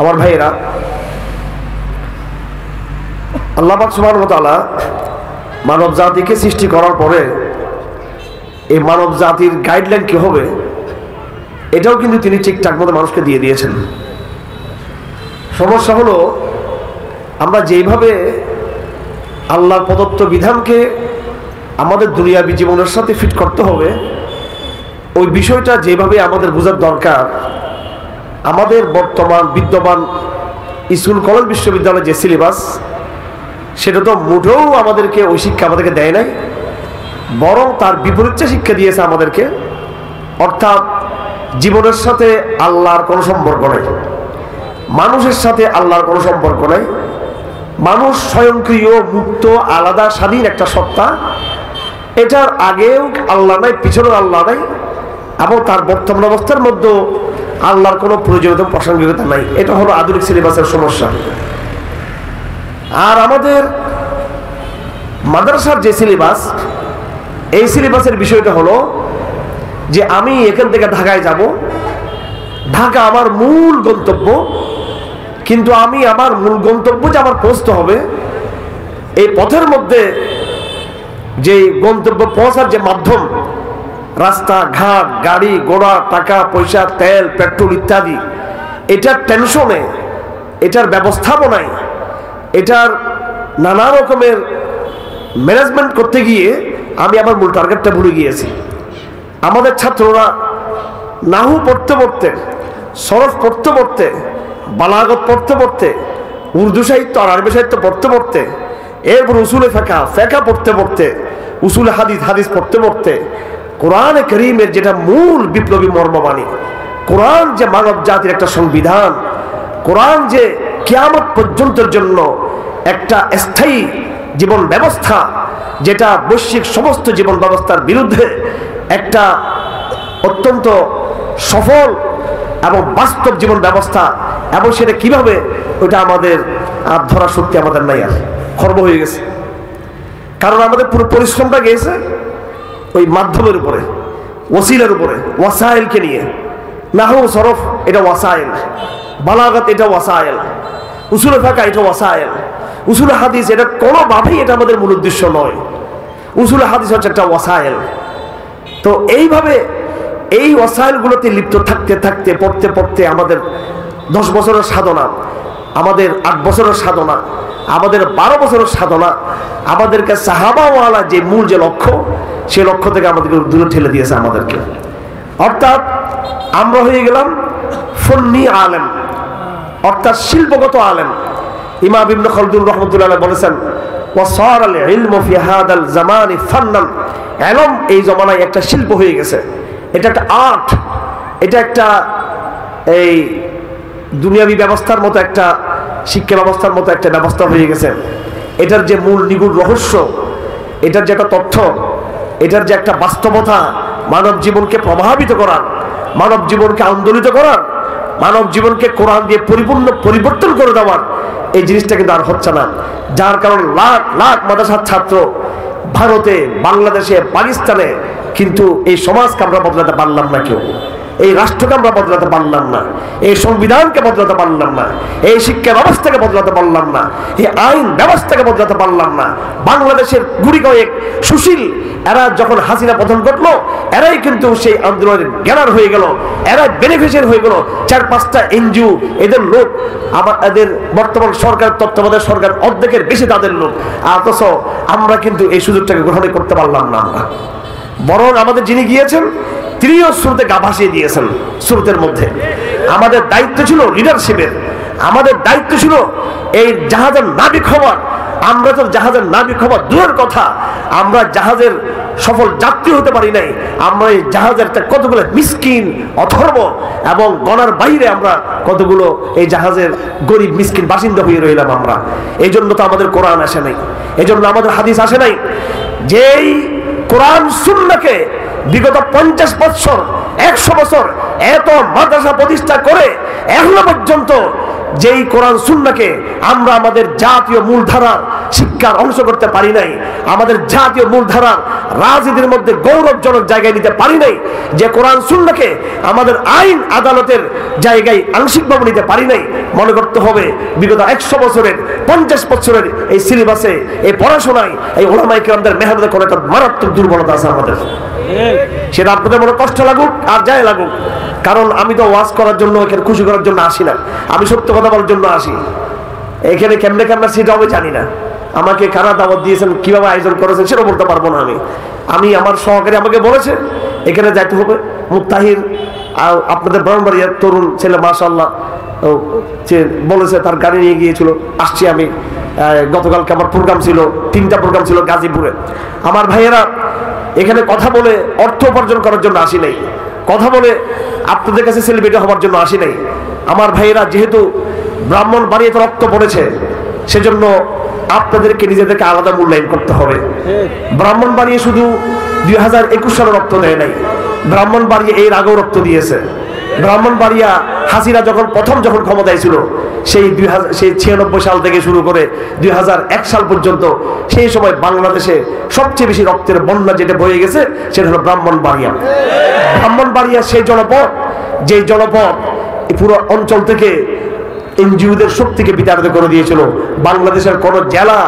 আমার ভাইয়েরা, আল্লাহ পাক সুবহানাহু ওয়া তাআলা মানব জাতিকে সৃষ্টি করার পরে এই মানব জাতির গাইডলাইন কি হবে এটাও কিন্তু তিনি ঠিকঠাক মতো মানুষকে দিয়ে দিয়েছেন। সমস্যা হলো আমরা যেইভাবে আল্লাহর প্রদত্ত বিধানকে আমাদের দুনিয়াবী জীবনের সাথে ফিট করতে হবে, ওই বিষয়টা যেভাবে আমাদের বোঝার দরকার, আমাদের বর্তমান বিদ্যমান স্কুল কলেজ বিশ্ববিদ্যালয়ের যে সিলেবাস সেটা তো মোটেও আমাদেরকে ওই শিক্ষা আমাদেরকে দেয় নাই, বরং তার বিপরীত শিক্ষা দিয়েছে আমাদেরকে। অর্থাৎ জীবনের সাথে আল্লাহর কোনো সম্পর্ক নাই, মানুষের সাথে আল্লাহর কোনো সম্পর্ক নাই। মানুষ স্বয়ংক্রিয়, মুক্ত, আলাদা, স্বাধীন একটা সত্তা। এটার আগেও আল্লাহ নাই, পিছনেও আল্লাহ নাই, এবং তার বর্তমান অবস্থার মধ্যে আল্লাহর কোনো প্রয়োজনীয়তা, প্রাসঙ্গিকতা নাই। এটা হলো আধুনিক সিলেবাসের সমস্যা। আর আমাদের মাদ্রাসার যে সিলেবাস, এই সিলেবাসের বিষয়টা হলো যে আমি এখান থেকে ঢাকায় যাব, ঢাকা আমার মূল গন্তব্য, কিন্তু আমি আমার মূল গন্তব্য যে আমার পৌঁছতে হবে, এই পথের মধ্যে যে গন্তব্য পৌঁছার যে মাধ্যম, রাস্তা ঘাট, গাড়ি ঘোড়া, টাকা পয়সা, তেল পেট্রোল ইত্যাদি, এটার টেনশনে, এটার ব্যবস্থাপনায়, এটার নানা রকমের ম্যানেজমেন্ট করতে গিয়ে আমি আমার মূল টার্গেটটা ভুলে গিয়েছি। আমাদের ছাত্ররা নাহু পড়তে পড়তে, সরফ পড়তে পড়তে, বালাগত পড়তে পড়তে, উর্দু সাহিত্য আর আরবি সাহিত্য পড়তে পড়তে, এরপর উসুলে ফেকা পড়তে পড়তে, উসুলে হাদিস পড়তে পড়তে, কোরআনে কারীমের যেটা মূল বিপ্লবী মর্মবাণী, কোরআন যে মানব জাতির একটা সংবিধান, কোরআন যে কিয়ামত পর্যন্তের জন্য একটা স্থায়ী জীবন ব্যবস্থা, যেটা বৈশ্বিক সমস্ত জীবন ব্যবস্থার বিরুদ্ধে একটা অত্যন্ত সফল এবং বাস্তব জীবন ব্যবস্থা, এবং সেটা কিভাবে, ওটা আমাদের আর ধরার শক্তি আমাদের নাই, আর খর্ব হয়ে গেছে। কারণ আমাদের পুরো পরিশ্রমটা গিয়েছে ওই মাধ্যমের উপরে, ওসিলার উপরে, ওয়াসাইলকে নিয়ে। নাহু সরফ এটা ওয়াসাইল, বালাগত এটা ওয়াসাইল, উসুল ফাকা এটা ওয়াসাইল, উসুল হাদিস এটা কোনোভাবেই এটা আমাদের মূল উদ্দেশ্য নয়। উসুল হাদিস হচ্ছে একটা ওয়াসাইল। তো এইভাবে এই ওয়াসাইলগুলোতে লিপ্ত থাকতে থাকতে, পড়তে পড়তে আমাদের 10 বছরের সাধনা, আমাদের 8 বছরের সাধনা, আমাদের 12 বছরের সাধনা, আমাদেরকে সাহাবাওয়ালা যে মূল যে লক্ষ্য, সে লক্ষ্য থেকে আমাদেরকে দূরে ঠেলে দিয়েছে আমাদেরকে। অর্থাৎ আমরা হয়ে গেলাম ফন্নি আলেম, অর্থাৎ শিল্পগত আলেম। ইমাম ইবনে খালদুন রাহমাতুল্লাহ বলেছেন, ওয়াসার আল ইলমু ফি হাদাল জামানি ফান্নান, ইলম এই জমানায় একটা শিল্প হয়ে গেছে, এটা একটা আর্ট, এটা একটা এই দুনিয়াবী ব্যবস্থার মতো, একটা শিক্ষা ব্যবস্থার মতো একটা ব্যবস্থা হয়ে গেছে। এটার যে মূল নিগুড় রহস্য, এটার যে একটা তথ্য, এটার যে একটা বাস্তবতা, মানব জীবনকে প্রভাবিত করার, মানব জীবনকে আন্দোলিত করার, মানব জীবনকে কোরআন দিয়ে পরিপূর্ণ পরিবর্তন করে দেওয়ার, এই জিনিসটা কিন্তু আর হচ্ছে না। যার কারণে লাখ লাখ মাদ্রাসার ছাত্র ভারতে, বাংলাদেশে, পাকিস্তানে, কিন্তু এই সমাজকে আমরা বদলাতে পারলাম না কেউ, এই রাষ্ট্রকে আমরা বদলাতে পারলাম না, এই সংবিধানকে বদলাতে পারলাম না, এই শিক্ষা ব্যবস্থাকে বদলাতে পারলাম না, এই আইন ব্যবস্থাকে বদলাতে পারলাম না। বাংলাদেশের গুড়ি কয়েক সুশীল, এরা যখন হাসিনা পতন ঘটলো, এরাই কিন্তু সেই আন্দোলনের গ্যানার হয়ে গেল, এরাই বেনিফিশিয়ারি হয়ে গেল। 4-5টা এনজিও, এদের লোক, এদের বর্তমান সরকার, তত্ত্বাবধায়ক সরকার অর্ধেকের বেশি তাদের লোক। অথচ আমরা কিন্তু এই সুযোগটাকে গ্রহণ করতে পারলাম না। আমরা বরং আমাদের যিনি গিয়েছেন তিনিও স্রোতে গা ভাসিয়ে দিয়েছেন। স্রোতের মধ্যে আমাদের দায়িত্ব ছিল লিডারশিপের, আমাদের দায়িত্ব ছিল এই জাহাজের নাবিক হওয়ার। আমরা তো জাহাজের নাবিক হওয়ার দূরের কথা, আমরা জাহাজের সফল যাত্রী হতে পারি নাই। আমরা এই জাহাজের কতগুলো মিসকিন, অথর্ব এবং গণার বাইরে আমরা কতগুলো এই জাহাজের গরিব মিসকিন বাসিন্দা হয়ে রইলাম আমরা। এই জন্য তো আমাদের কোরআন আসে নাই, এই জন্য আমাদের হাদিস আসে নাই। যেই কোরআন সুন্নাহকে বিগত 50 বছর, 100 বছর এত মাদ্রাসা প্রতিষ্ঠা করে এখনো পর্যন্ত যেই কোরআন সুন্নাহকে আমরা আমাদের জাতীয় মূলধারার শিক্ষার অংশ করতে পারি নাই, আমাদের জাতীয় মূলধারার রাজনীতির মধ্যে গৌরবজনক জায়গায় নিতে পারি নাই, যে কোরআন সুন্নাহকে আমাদের আইন আদালতের জায়গায় আংশিকভাবে নিতে পারি নাই, মনে করতে হবে বিগত 100 বছরের 50 বছরের এই সিলেবাসে, এই পড়াশোনায়, এই উলামায়ে কেরামদের মেহনতে কোনো একটা মারাত্মক দুর্বলতা আছে আমাদের। সেটা আপনাদের মনে কষ্ট লাগুক আর যাই লাগুক, কারণ আমি তো ওয়াজ করার জন্য, এখানে খুশি করার জন্য আসি না, আমি সত্য কথা বলার জন্য আসি। এখানে কেমনে কেমন সেটা আমি জানি না, আমাকে কারা দাওয়াত দিয়েছেন, কিভাবে আয়োজন করেছেন সেটা বলতে পারবো না। আমি আমার সহকারী আমাকে বলেছে এখানে যাইতে হবে। মুত্তাহির আপনাদের ব্রাহ্মণবাড়িয়ার তরুণ ছেলে মাশাআল্লাহ বলেছে, তার গাড়ি নিয়ে গিয়েছিল, আসছি আমি। গতকালকে আমার প্রোগ্রাম ছিল, 3টা প্রোগ্রাম ছিল গাজীপুরে। আমার ভাইয়েরা এখানে কথা বলে অর্থ উপার্জন করার জন্য আসি নাই, কথা বলে আপনাদের কাছে সেলিব্রিটি হওয়ার জন্য আসি নাই। আমার ভাইয়েরা যেহেতু ব্রাহ্মণবাড়িয়াতে রক্ত পড়েছে, সেজন্য আপনাদেরকে নিজেদেরকে আলাদা মূল্যায়ন করতে হবে। ব্রাহ্মণবাড়িয়া শুধু 2021 সালে রক্ত দেয় নাই, ব্রাহ্মণবাড়িয়া এর আগেও রক্ত দিয়েছে। ব্রাহ্মণবাড়িয়া হাসিনা প্রথম যখন ক্ষমতায় ছিল, সেই 96 সাল থেকে শুরু করে 2001 সাল পর্যন্ত, সেই সময় বাংলাদেশে সবচেয়ে বেশি রক্তের বন্যা যেটা বয়ে গেছে সেটা হলো ব্রাহ্মণবাড়িয়া। ব্রাহ্মণবাড়িয়া সেই জনপদ, যেই জনপদ পুরো অঞ্চল থেকে এনজিওদের শক্তিকে বিতাড়িত করে দিয়েছিল। বাংলাদেশের কোন জেলা,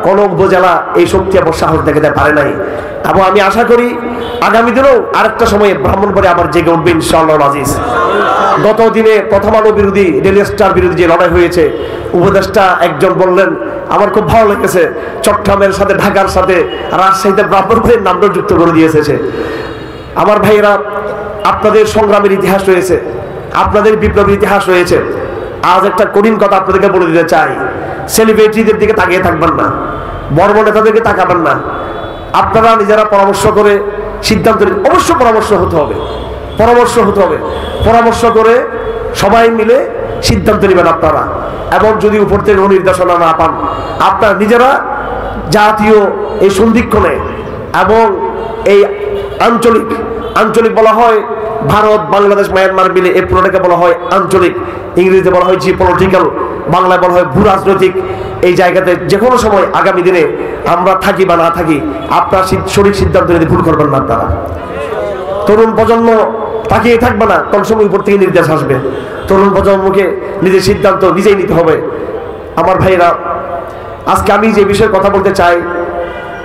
কোন উপজেলা এই শক্তি আবার সাহস দেখাতে পারে নাই। এবং আমি আশা করি আগামী দিনেও আরেকটা সময়ে ব্রাহ্মণবাড়িয়া আবার জেগে উঠবে ইনশাআল্লাহ আজিজ। গত দিনে প্রথম আলো বিরোধী, ডেইলি স্টার বিরোধী যে লড়াই হয়েছে, উপদেষ্টা একজন বললেন, আমার খুব ভালো লেগেছে, চট্টগ্রামের সাথে ঢাকার সাথে রাজশাহীতে ব্রাহ্মণবাড়িয়ার নামটা যুক্ত করে দিয়েছে। আমার ভাইয়েরা, আপনাদের সংগ্রামের ইতিহাস রয়েছে, আপনাদের বিপ্লবের ইতিহাস রয়েছে। আজ একটা কঠিন কথা আপনাদেরকে বলে দিতে চাই, সেলিব্রিটিদের দিকে তাকিয়ে থাকবেন না, বড় বড় নেতাদেরকে তাকাবেন না। আপনারা নিজেরা পরামর্শ করে সিদ্ধান্ত নিন। অবশ্য পরামর্শ হতে হবে, পরামর্শ করে সবাই মিলে সিদ্ধান্ত নেবেন আপনারা। এবং যদি উপর থেকে নির্দেশনা না পান, আপনারা নিজেরা জাতীয় এই সন্ধিক্ষণে এবং এই আঞ্চলিক বলা হয় ভারত, বাংলাদেশ, মায়ানমার মিলে এই পুরোটাকে বলা হয় আঞ্চলিক, ইংরেজিতে বলা হয় জিওপলিটিক্যাল, বাংলায় বলা হয় ভূরাজনৈতিক। এই জায়গাতে যে কোনো সময় আগামী দিনে আমরা থাকি বা না থাকি, আপনার সঠিক সিদ্ধান্ত নিতে ভুল করবেন না। আপনারা তরুণ প্রজন্ম তাকিয়ে থাকবে না, কোন সময় উপর থেকে নির্দেশ আসবে। তরুণ প্রজন্মকে নিজের সিদ্ধান্ত নিজেই নিতে হবে। আমার ভাইরা, আজকে আমি যে বিষয়ে কথা বলতে চাই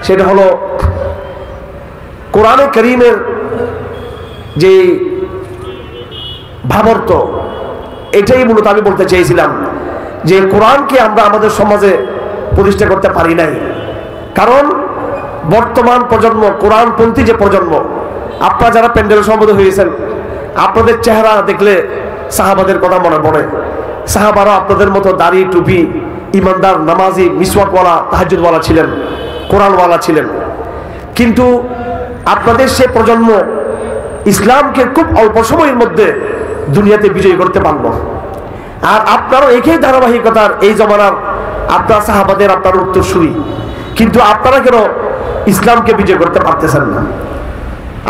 সেটা হলো কোরআনে কারীমের যে ভাবার্থ, এটাই মূলত আমি বলতে চেয়েছিলাম যে কোরআনকে আমরা আমাদের সমাজে প্রতিষ্ঠা করতে পারি নাই। কারণ বর্তমান প্রজন্ম, কোরআনপন্থী যে প্রজন্ম, আপনারা যারা প্যান্ডেলে সমবেত হয়েছেন, আপনাদের চেহারা দেখলে সাহাবাদের কথা মনে পড়ে। সাহাবারা আপনাদের মতো দাড়ি, টুপি, ইমানদার, নামাজি, মিসওয়াকওয়ালা, তাহাজ্জুদওয়ালা ছিলেন, কোরআনওয়ালা ছিলেন। কিন্তু আপনাদের সে প্রজন্ম ইসলামকে খুব অল্প সময়ের মধ্যে দুনিয়াতে বিজয়ী করতে পারল। আর আপনারও একই ধারাবাহিকতার এই জমানার আপনার সাহাবাদের, আপনার উত্তরসূরি, কিন্তু আপনারা কেন ইসলামকে বিজয় করতে পারতেছেন না?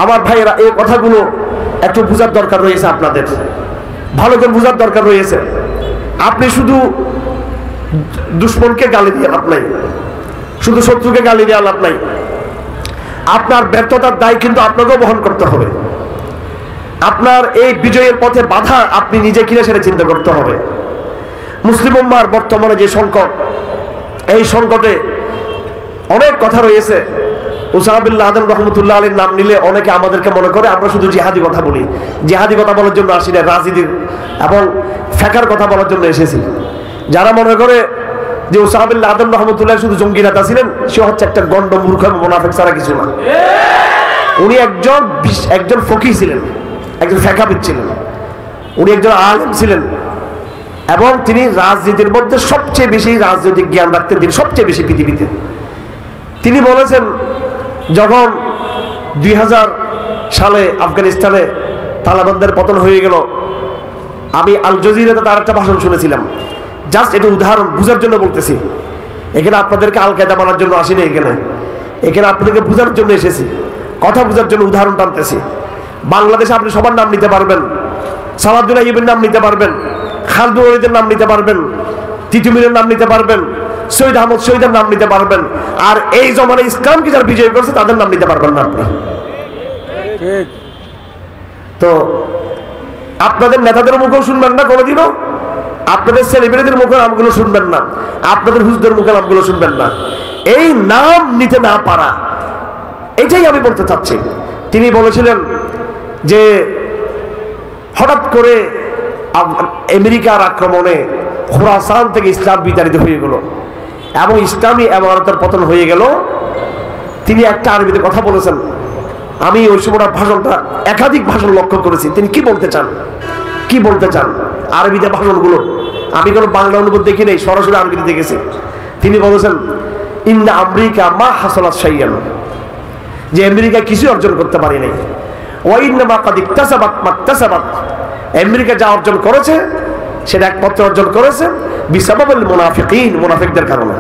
আমার ভাইয়েরা, এই কথাগুলো একটু বোঝার দরকার রয়েছে, আপনাদের ভালো করে বোঝার দরকার রয়েছে। আপনি শুধু দুশ্মনকে গালি দিয়ে লাভ নাই, শুধু শত্রুকে গালি দিয়ে লাভ নাই। আপনার ব্যর্থতার দায় কিন্তু আপনাকেও বহন করতে হবে। আপনার এই বিজয়ের পথে বাধা আপনি নিজে কিনে সেটা চিন্তা করতে হবে। মুসলিম উম্মাহর বর্তমানে যে সংকট, এই সংকটে অনেক কথা রয়েছে। উসামা বিন লাদেন রহমতুল্লাহ আলাইহির নাম নিলে অনেকে আমাদেরকে মনে করে আমরা শুধু জিহাদি কথা বলি। জিহাদি কথা বলার জন্য আসি না, রাজনীতির এবং ফেকার কথা বলার জন্য এসেছি। যারা মনে করে যে উসামা বিন লাদেন রহমতুল্লাহ শুধু জঙ্গি নেতা ছিলেন, সে হচ্ছে একটা গন্ড মূর্খ মুনাফিক ছাড়া কিছু না। উনি একজন ফকিহ ছিলেন, একজন ফেকাবিদ ছিলেন, উনি একজন আলেম ছিলেন এবং তিনি রাজনীতির মধ্যে সবচেয়ে বেশি রাজনৈতিক জ্ঞান রাখতেন, তিনি সবচেয়ে বেশি পৃথিবীতে। তিনি বলেছেন, যখন 2000 সালে আফগানিস্তানে তালেবানদের পতন হয়ে গেল, আমি আল জাজিরাতে তার একটা ভাষণ শুনেছিলাম। জাস্ট এটা উদাহরণ বুঝার জন্য বলতেছি। এখানে আপনাদেরকে আল কায়দা বানার জন্য আসিনি, এখানে আপনাদেরকে বুঝার জন্য এসেছি, কথা বুঝার জন্য উদাহরণ টানতেছি। বাংলাদেশে আপনি সবার নাম নিতে পারবেন, সালাউদ্দিন আইয়ুবের নাম নিতে পারবেন, খালদুল ওয়ালিদের নাম নিতে পারবেন, তিতুমিরের নাম নিতে পারবেন, সৈয়দ আহমদ শহীদের নাম নিতে পারবেন, আর এই জমানায় ইসলামকে যারা বিজয় করেছে তাদের নাম নিতে পারবেন না আপনি। তো আপনাদের নেতাদের মুখেও শুনবেন না কোনোদিনও, আপনাদের সেলিব্রিটিদের মুখের নামগুলো শুনবেন না, আপনাদের হুজুরদের মুখের নামগুলো শুনবেন না। এই নাম নিতে না পারা, এটাই আমি বলতে চাচ্ছি। তিনি বলেছিলেন যে হঠাৎ করে আমেরিকার আক্রমণে খোরাসান থেকে ইসলাম বিতাড়িত হয়ে গেল এবং ইসলামী ইমারতের পতন হয়ে গেল। তিনি একটা আরবিতে কথা বলেছেন, আমি ওই সময় ভাষণটা একাধিক ভাষণ লক্ষ্য করেছি। তিনি কি বলতে চান, কি বলতে চান আরবিতে ভাষণগুলো, আমি কোনো বাংলা অনুবাদ দেখি নাই, সরাসরি আরবিতে দেখেছি। তিনি বলেছেন ইন্না আমেরিকা মা হাসালাত শাইয়ান, যে আমেরিকা কিছু অর্জন করতে পারে নাই। ওয়া ইন্নামা কাদ ইকতাসাবাত মাকতাসাবাত, আমেরিকা যা অর্জন করেছে সেটা একমাত্র অর্জন করেছে বিসাবাবিল মুনাফিকিন, মুনাফিকদের কারণে।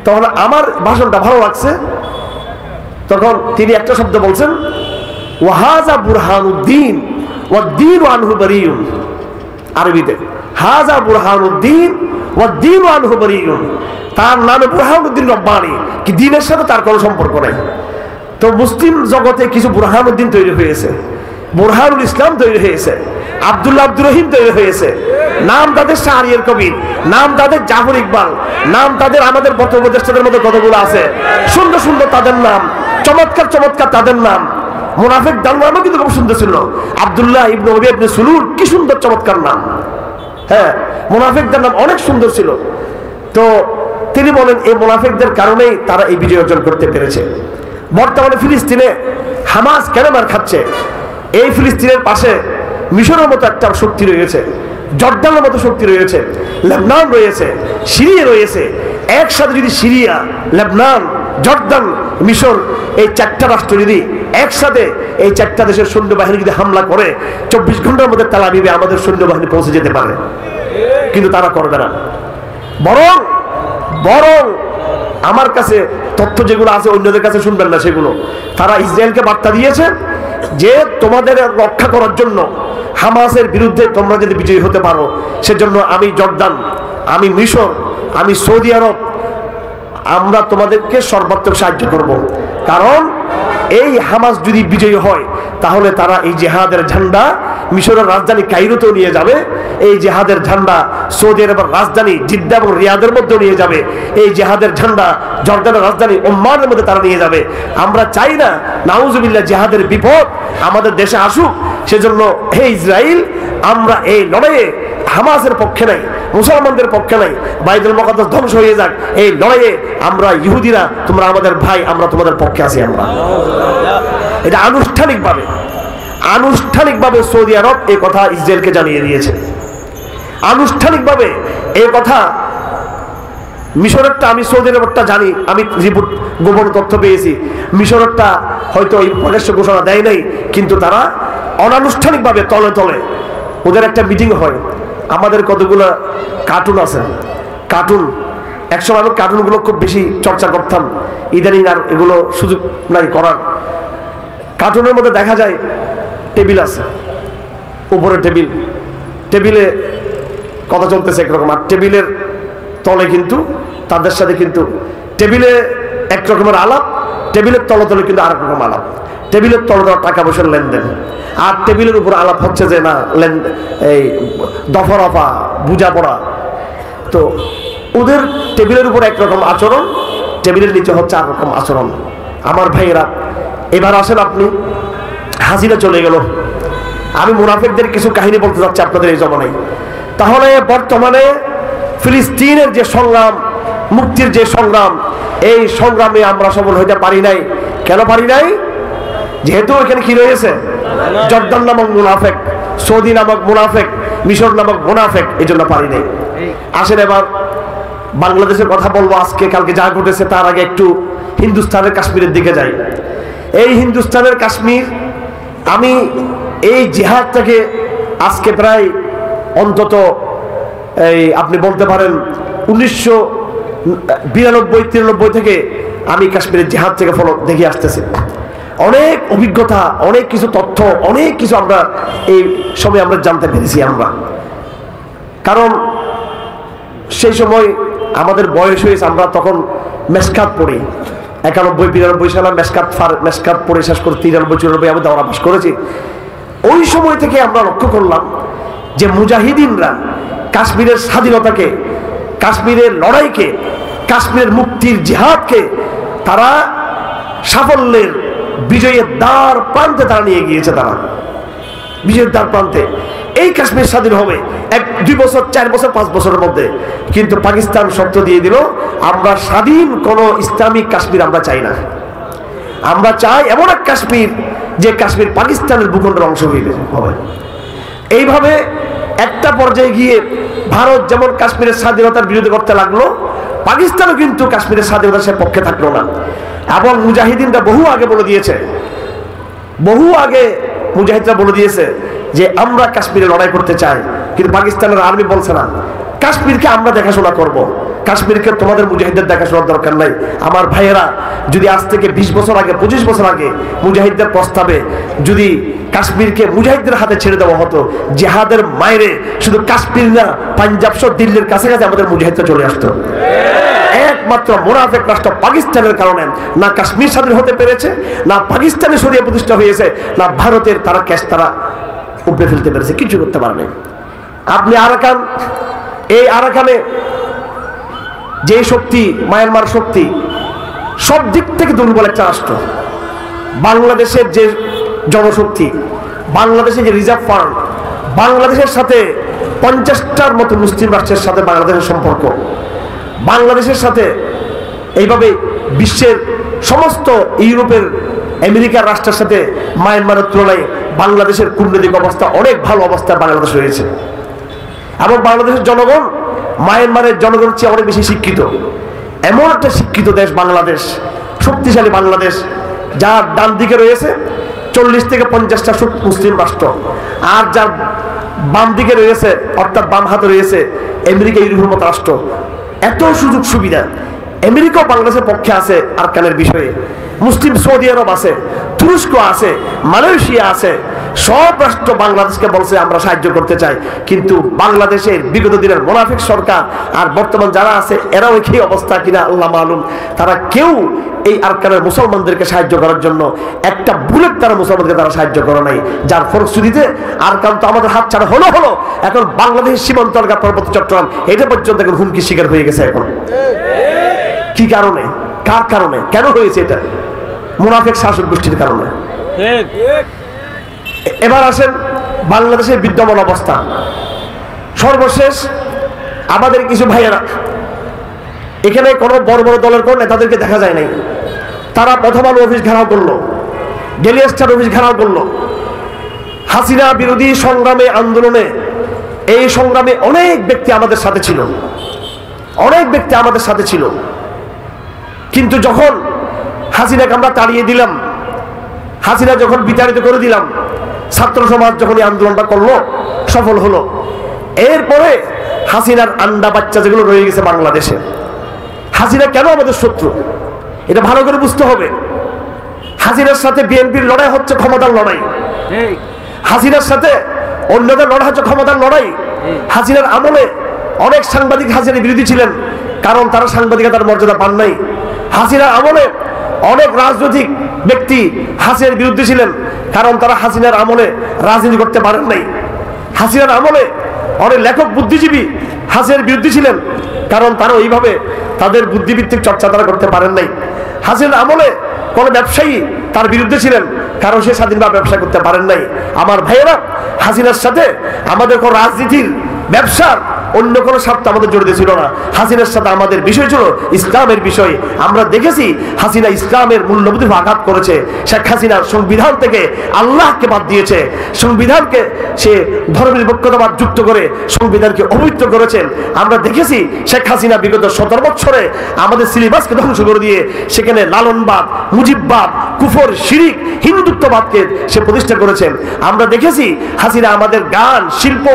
তখন আমার ভাষণটা ভালো লাগছে। তখন তিনি একটা শব্দ বলছেন ওয়াহাজা বুরহানুদ্দিন ওয়াদ্দীন আনহু বারিউন, আরবিতে হাজা বুরহানুদ্দিন ওয়াদ্দীন আনহু বারিউন, তার নাম বুরহানুদ্দিন রব্বানি, কি দ্বীনের সাথে তার কোনো সম্পর্ক নাই। তো মুসলিম জগতে কিছু বুরহানুদ্দিন তৈরি হয়েছে, বুরহানুল ইসলাম তৈরি হয়েছে, আব্দুল্লাহ আব্দুর রহিম তৈরি হয়েছে, নাম তাদের শাহরিয়ার কবির, নাম তাদের জাফর ইকবাল, নাম তাদের আমাদের পথপ্রদর্শকদের মধ্যে কতগুলো আছে, সুন্দর সুন্দর তাদের নাম, চমৎকার চমৎকার তাদের নাম। মুনাফিক দান নামও কিন্তু খুব সুন্দর ছিল, আব্দুল্লাহ ইবনে উবাই ইবনে সুলুল, কি সুন্দর চমৎকার নাম। হ্যাঁ, মুনাফিকদের নাম অনেক সুন্দর ছিল। তো তিনি বলেন এই মুনাফিকদের কারণেই তারা এই বিজয় অর্জন করতে পেরেছে। বর্তমানে ফিলিস্তিনে হামাস কেন মার খাচ্ছে? এই ফিলিস্তিনের পাশে মিশরের মতো একটা শক্তি রয়েছে, জর্দানের মতো শক্তি রয়েছে, লেবনান রয়েছে, সিরিয়া রয়েছে। একসাথে যদি সিরিয়া, লেবনান, জর্দান, মিশর, এই চারটা রাষ্ট্র যদি একসাথে এই চারটা দেশের সৈন্যবাহিনী যদি হামলা করে 24 ঘন্টার মধ্যে তেল আবিবে আমাদের সৈন্যবাহিনী পৌঁছে যেতে পারে, কিন্তু তারা করবে না। বরং বরং আমার কাছে তথ্য যেগুলো আছে অন্যদের কাছে শুনবেন না সেগুলো, তারা ইসরায়েলকে বার্তা দিয়েছে যে তোমাদের রক্ষা করার জন্য হামাসের বিরুদ্ধে তোমরা যদি বিজয়ী হতে পারো, সেজন্য আমি জর্দান, আমি মিশর, আমি সৌদি আরব, আমরা তোমাদেরকে সর্বাত্মক সাহায্য করব। কারণ এই হামাস যদি বিজয়ী হয় তাহলে তারা এই জিহাদের ঝান্ডা মিশরের রাজধানী কায়রোতেও নিয়ে যাবে, এই জিহাদের ঝান্ডা সৌদি আরবের রাজধানী জিদ্দা এবং রিয়াদের মধ্যে নিয়ে যাবে, এই জিহাদের ঝান্ডা জর্দানের রাজধানী ওমানের মধ্যে তারা নিয়ে যাবে। আমরা চাই না নাউজুবিল্লাহ জিহাদের বিপদ আমাদের দেশে আসুক। সেজন্য হে ইসরায়েল, আমরা এই লড়াইয়ে হামাসের পক্ষে নাই, মুসলমানদের পক্ষে নাই, বাইতুল মুকাদ্দাস ধ্বংস হয়ে যাক এই লড়াইয়ে আমরা ইহুদিরা, তোমরা আমাদের ভাই, আমরা তোমাদের পক্ষে আছি। আমরা এটা আনুষ্ঠানিকভাবে আনুষ্ঠানিকভাবে সৌদি আরব এই কথা ইসরায়েলকে জানিয়ে দিয়েছে। আনুষ্ঠানিকভাবে এই কথা মিশরেরটা, আমি সৌদি আরবটা জানি, আমি রিপোর্ট গোপন তথ্য পেয়েছি। মিশরেরটা হয়তো এই প্রকাশ্য ঘোষণা দেয় নাই, কিন্তু তারা অনানুষ্ঠানিকভাবে তলে তলে ওদের একটা মিটিং হয়। আমাদের কতগুলো কার্টুন আছে, কার্টুন একসময় আমি কার্টুনগুলো খুব বেশি চর্চা করতাম, ইদানিং আর এগুলো সুযোগ নাই করার। কার্টুনের মধ্যে দেখা যায় টেবিল আছে, উপরে টেবিলে কথা চলতেছে একরকম, আর টেবিলের তলে কিন্তু তাদের সাথে কিন্তু টেবিলে এক রকমের আলাপ, টেবিলের তলে তলে কিন্তু আরেক রকম আলাপ। টেবিলের তলে দেওয়া টাকা পয়সার লেনদেন, আর টেবিলের উপর আলাপ হচ্ছে যে না এই দফা রফা বুঝা পড়া। তো ওদের টেবিলের উপর একরকম আচরণ, টেবিলের নিচে হচ্ছে আর রকম আচরণ। আমার ভাইয়েরা, এবার আসেন আপনি, হাসিনা চলে গেল, আমি মুনাফিকদের কিছু কাহিনী বলতে যাচ্ছি আপনাদের এই জমানায়। তাহলে বর্তমানে ফিলিস্তিনের যে সংগ্রাম, মুক্তির যে সংগ্রাম, এই সংগ্রামে আমরা সফল হইতে পারি নাই। কেন পারি নাই? যেহেতু এখানে কি রয়েছে, জর্দান নামক মুনাফেক, সৌদি নামক মুনাফেক, মিশর নামক মুনাফেক, এই জন্য পারি নাই। আসেন এবার বাংলাদেশের কথা বলবো। আজকে কালকে যা ঘটেছে তার আগে একটু হিন্দুস্তানের কাশ্মীরের দিকে যাই। এই হিন্দুস্তানের কাশ্মীর, আমি এই জিহাদ থেকে আজকে প্রায় অন্তত এই আপনি বলতে পারেন 1992-93 থেকে আমি কাশ্মীরের জিহাদ থেকে ফলো দেখে আসতেছি। অনেক অভিজ্ঞতা, অনেক কিছু তথ্য, অনেক কিছু আমরা এই সময় আমরা জানতে পেরেছি। আমরা কারণ সেই সময় আমাদের বয়স হয়েছে, আমরা তখন মেসকাত পড়ি, 91-92 সালে মেসকাত পড়ে শেষ করে 93-94 আমি দাওরাবাস করেছি। ওই সময় থেকে আমরা লক্ষ্য করলাম যে মুজাহিদিনরা কাশ্মীরের স্বাধীনতাকে, কাশ্মীরের লড়াইকে, কাশ্মীরের মুক্তির জিহাদকে তারা সাফল্যের বিজয়ের দ্বার প্রান্তে তারা নিয়ে গিয়েছে। তারা বিজয়ের দ্বার প্রান্তে, এই কাশ্মীর স্বাধীন হবে 1-2 বছর, 4 বছর, 5 বছরের মধ্যে। কিন্তু পাকিস্তান শর্ত দিয়ে দিল, আমরা স্বাধীন কোন ইসলামিক কাশ্মীর আমরা চাই না, আমরা চাই এমন এক কাশ্মীর যে কাশ্মীর পাকিস্তানের ভূখণ্ডের অংশ হবে। এইভাবে একটা পর্যায়ে গিয়ে ভারত যেমন কাশ্মীরের স্বাধীনতার বিরোধী করতে লাগলো, পাকিস্তানও কিন্তু কাশ্মীরের স্বাধীনতার সে পক্ষে থাকলো না। এবং মুজাহিদিনরা বহু আগে বলে দিয়েছে, বহু আগে মুজাহিদরা বলে দিয়েছে যে আমরা কাশ্মীরে লড়াই করতে চাই, কিন্তু পাকিস্তানের আর্মি বলছে না, কাশ্মীরকে আমরা দেখাশোনা করব, কাশ্মীরকে তোমাদের মুজাহিদদের দেখাশোনার দরকার নাই। আমার ভাইয়েরা, যদি আজ থেকে 20 বছর আগে, 25 বছর আগে মুজাহিদদের প্রস্তাবে যদি কাশ্মীরকে মুজাহিদদের হাতে ছেড়ে দেওয়া হতো, জিহাদের মাইরে শুধু কাশ্মীর না, পাঞ্জাব সহ দিল্লির কাছাকাছি আমাদের মুজাহিদরা চলে আসতো। একমাত্র মুনাফিক রাষ্ট্র পাকিস্তানের কারণে না কাশ্মীর স্বাধীন হতে পেরেছে, না পাকিস্তানে শরিয়া প্রতিষ্ঠা হয়েছে, না ভারতের তারা ক্যাশ তারা উপড়ে ফেলতে পেরেছে, কিছু করতে পারেনি। আপনি আরাকান, এই আরাকানে যে শক্তি, মায়ানমার শক্তি সব দিক থেকে দুর্বল একটা রাষ্ট্র। বাংলাদেশের যে জনশক্তি, বাংলাদেশের যে রিজার্ভ ফান্ড, বাংলাদেশের সাথে 50টার মতো মুসলিম রাষ্ট্রের সাথে বাংলাদেশের সম্পর্ক, বাংলাদেশের সাথে এইভাবে বিশ্বের সমস্ত ইউরোপের, আমেরিকার রাষ্ট্রের সাথে মায়ানমারের তুলনায় বাংলাদেশের কূটনৈতিক অবস্থা অনেক ভালো অবস্থায় বাংলাদেশ রয়েছে। এবং বাংলাদেশের জনগণ মায়ানমারের জনগণের চেয়ে অনেক বেশি শিক্ষিত। এমন একটা শিক্ষিত দেশ বাংলাদেশ, শক্তিশালী বাংলাদেশ, যার ডান দিকে রয়েছে 40 থেকে 50টা মুসলিম রাষ্ট্র, আর যার বাম দিকে রয়েছে, অর্থাৎ বাম হাতে রয়েছে আমেরিকা, ইউরোপের মতো রাষ্ট্র। এত সুযোগ সুবিধা, আমেরিকাও বাংলাদেশের পক্ষে আছে আরাকানের বিষয়ে, মুসলিম সৌদি আরব আছে, তুরস্ক আছে, মালয়েশিয়া আছে, সব রাষ্ট্র বাংলাদেশকে বলছে আমরা সাহায্য করতে চাই। কিন্তু বাংলাদেশের বিগত দিনের মুনাফিক সরকার আর বর্তমান যারা আছে এরাও একই অবস্থা কিনা আল্লাহ মালুম, তারা কেউ এই আরাকানের মুসলমানদেরকে সাহায্য করার জন্য একটা বুলেট তারা মুসলমানদেরকে তারা সাহায্য করে নাই। যার ফলশ্রুতিতে আরাকান তো আমাদের হাত ছাড়া হলো, এখন বাংলাদেশের সীমান্ত এলাকা, পার্বত্য চট্টগ্রাম, এটা পর্যন্ত এখন হুমকি শিকার হয়ে গেছে। এখন কি কারণে, কার কারণে, কেন হয়েছে? এটা মুনাফিক শাসক গোষ্ঠীর কারণে। এবার আসেন বাংলাদেশের বিদ্যমান অবস্থা। সর্বশেষ আমাদের কিছু ভাইয়েরা, এখানে কোনো বড় বড় দলের কোন নেতাদেরকে দেখা যায় নাই, তারা প্রথম আলো অফিস ঘেরাও করলো, ডেইলি স্টার অফিস ঘেরাও করলো। হাসিনা বিরোধী সংগ্রামে, আন্দোলনে, এই সংগ্রামে অনেক ব্যক্তি আমাদের সাথে ছিল, অনেক ব্যক্তি আমাদের সাথে ছিল। কিন্তু যখন হাসিনাকে আমরা তাড়িয়ে দিলাম, হাসিনা যখন বিতাড়িত করে দিলাম, ছাত্র সমাজ যখন এই আন্দোলনটা করলো, সফল হলো, এরপরে হাসিনার আন্ডা বাচ্চা যেগুলো রয়ে গেছে বাংলাদেশে, হাসিনা কেন আমাদের শত্রু এটা ভালো করে বুঝতে হবে। হাসিনার সাথে বিএনপির লড়াই হচ্ছে ক্ষমতার লড়াই, হাসিনার সাথে অন্যদের লড়াই হচ্ছে ক্ষমতার লড়াই। হাসিনার আমলে অনেক সাংবাদিক হাসিনার বিরোধী ছিলেন, কারণ তারা সাংবাদিকতার মর্যাদা পান নাই। হাসিনার আমলে অনেক রাজনৈতিক ব্যক্তি হাসিনার বিরুদ্ধে ছিলেন, কারণ তারা হাসিনার আমলে রাজনীতি করতে পারেন নাই। হাসিনার আমলে অনেক লেখক, বুদ্ধিজীবী হাসিনার বিরুদ্ধে ছিলেন, কারণ তারা ওইভাবে তাদের বুদ্ধিভিত্তিক চর্চা তারা করতে পারেন নাই। হাসিনার আমলে কোনো ব্যবসায়ী তার বিরুদ্ধে ছিলেন, কারণ সে স্বাধীনভাবে ব্যবসা করতে পারেন নাই। আমার ভাইয়েরা, হাসিনার সাথে আমাদের কোনো রাজনীতির, ব্যবসার অন্য কোনো স্বার্থ আমাদের জড়িত ছিল না। হাসিনার সাথে আমাদের বিষয় ছিল ইসলামের বিষয়। আমরা দেখেছি হাসিনা ইসলামের মূল্যবোধে আঘাত করেছে। শেখ হাসিনার সংবিধান থেকে আল্লাহকে বাদ দিয়েছে, সংবিধানকে সে ধর্মনিরপেক্ষতাবাদ যুক্ত করে সংবিধানকে অপবিত্র করেছেন। আমরা দেখেছি শেখ হাসিনা বিগত 17 বছরে আমাদের সিলেবাসকে ধ্বংস করে দিয়ে সেখানে লালনবাদ, মুজিববাদ, কুফর, শিরিক, হিন্দুত্ববাদকে সে প্রতিষ্ঠা করেছেন। আমরা দেখেছি হাসিনা আমাদের গান, শিল্প,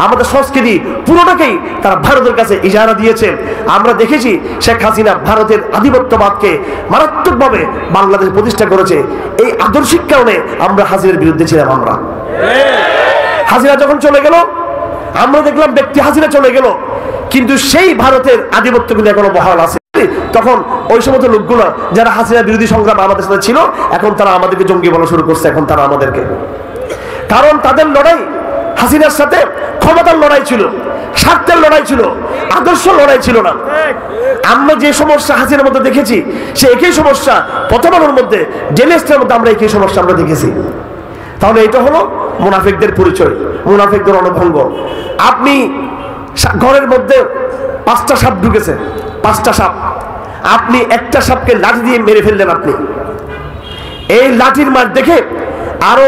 আমাদের সংস্কৃতি পুরোটাকেই তারা ভারতের কাছে ইজারা দিয়েছেন। আমরা দেখেছি শেখ হাসিনা ভারতের আধিপত্যবাদকে মারাত্মকভাবে বাংলাদেশ প্রতিষ্ঠা করেছে। এই আদর্শিক কারণে আমরা হাসিনার বিরুদ্ধে ছিলাম। আমরা হাসিনা যখন চলে গেল, আমরা দেখলাম ব্যক্তি হাসিনা চলে গেল, কিন্তু সেই ভারতের আধিপত্য কিন্তু এখনো বহাল আছে। তখন ওই সমস্ত লোকগুলো যারা হাসিনা বিরোধী সংগ্রাম আমাদের সাথে ছিল, এখন তারা আমাদেরকে জঙ্গি বলা শুরু করছে। এখন তারা আমাদেরকে, কারণ তাদের লড়াই হাসিনার সাথে ক্ষমতার লড়াই ছিল, স্বার্থের লড়াই ছিল, আদর্শ লড়াই ছিল না। আমরা যে সমস্যা হাসিনার মধ্যে দেখেছি, সে একই সমস্যা প্রথম আলোর মধ্যে, জেনেস্টের মধ্যে আমরা একই সমস্যা আমরা দেখেছি। তাহলে এটা হলো মুনাফিকদের পরিচয়, মুনাফিকদের অনুভঙ্গ। আপনি ঘরের মধ্যে 5টা সাপ ঢুকেছে, 5টা সাপ, আপনি একটা সাপকে লাঠি দিয়ে মেরে ফেললেন। আপনি এই লাঠির মার দেখে আরো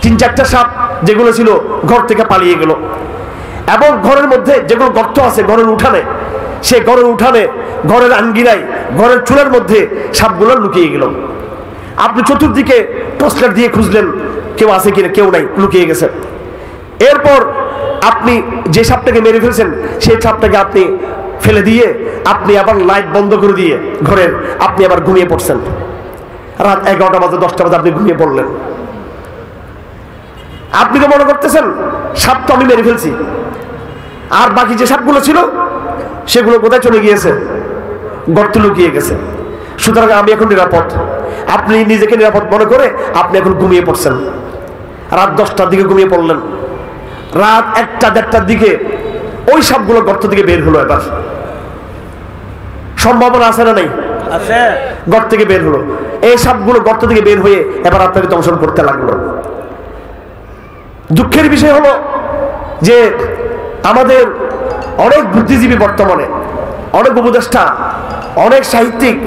3-4টা সাপ যেগুলো ছিল ঘর থেকে পালিয়ে গেল, এবং ঘরের মধ্যে যেগুলো গর্ত আছে ঘরের উঠানে, সে ঘরের উঠানে, ঘরের আঙ্গিনায়, ঘরের চুলার মধ্যে সাপগুলো লুকিয়ে গেল। আপনি চতুর্দিকে টর্চলাইট দিয়ে খুঁজলেন কেউ আছে কিনা, কেউ নাই, লুকিয়ে গেছে। এরপর আপনি যে সাপটাকে মেরে ফেলছেন সেই সাপটাকে আপনি ফেলে দিয়ে আপনি আবার লাইট বন্ধ করে দিয়ে ঘরের আপনি আবার ঘুমিয়ে পড়ছেন। রাত 11টা বাজে 10টা বাজে আপনি ঘুমিয়ে পড়লেন। আপনি তো মনে করতেছেন সাপ তো আমি মেরে ফেলছি, আর বাকি যে সাপগুলো ছিল সেগুলো কোথায় চলে গিয়েছে? গর্তে লুকিয়ে গেছে। সুতরাং আমি এখন নিরাপদ। আপনি নিজেকে নিরাপদ মনে করে আপনি এখন ঘুমিয়ে পড়ছেন। রাত 10টার দিকে ঘুমিয়ে পড়লেন। রাত 1টা-1:30টার দিকে ওই সাপগুলো গর্ত থেকে বের হলো। এবার সম্ভাবনা আছে না? নেই? গর্ত থেকে বের হলো। এই সাপগুলো গর্ত থেকে বের হয়ে এবার আপনাকে দংশন করতে লাগলো। দুঃখের বিষয় হলো যে আমাদের অনেক বুদ্ধিজীবী, বর্তমানে অনেক উপদেষ্টা, অনেক সাহিত্যিক,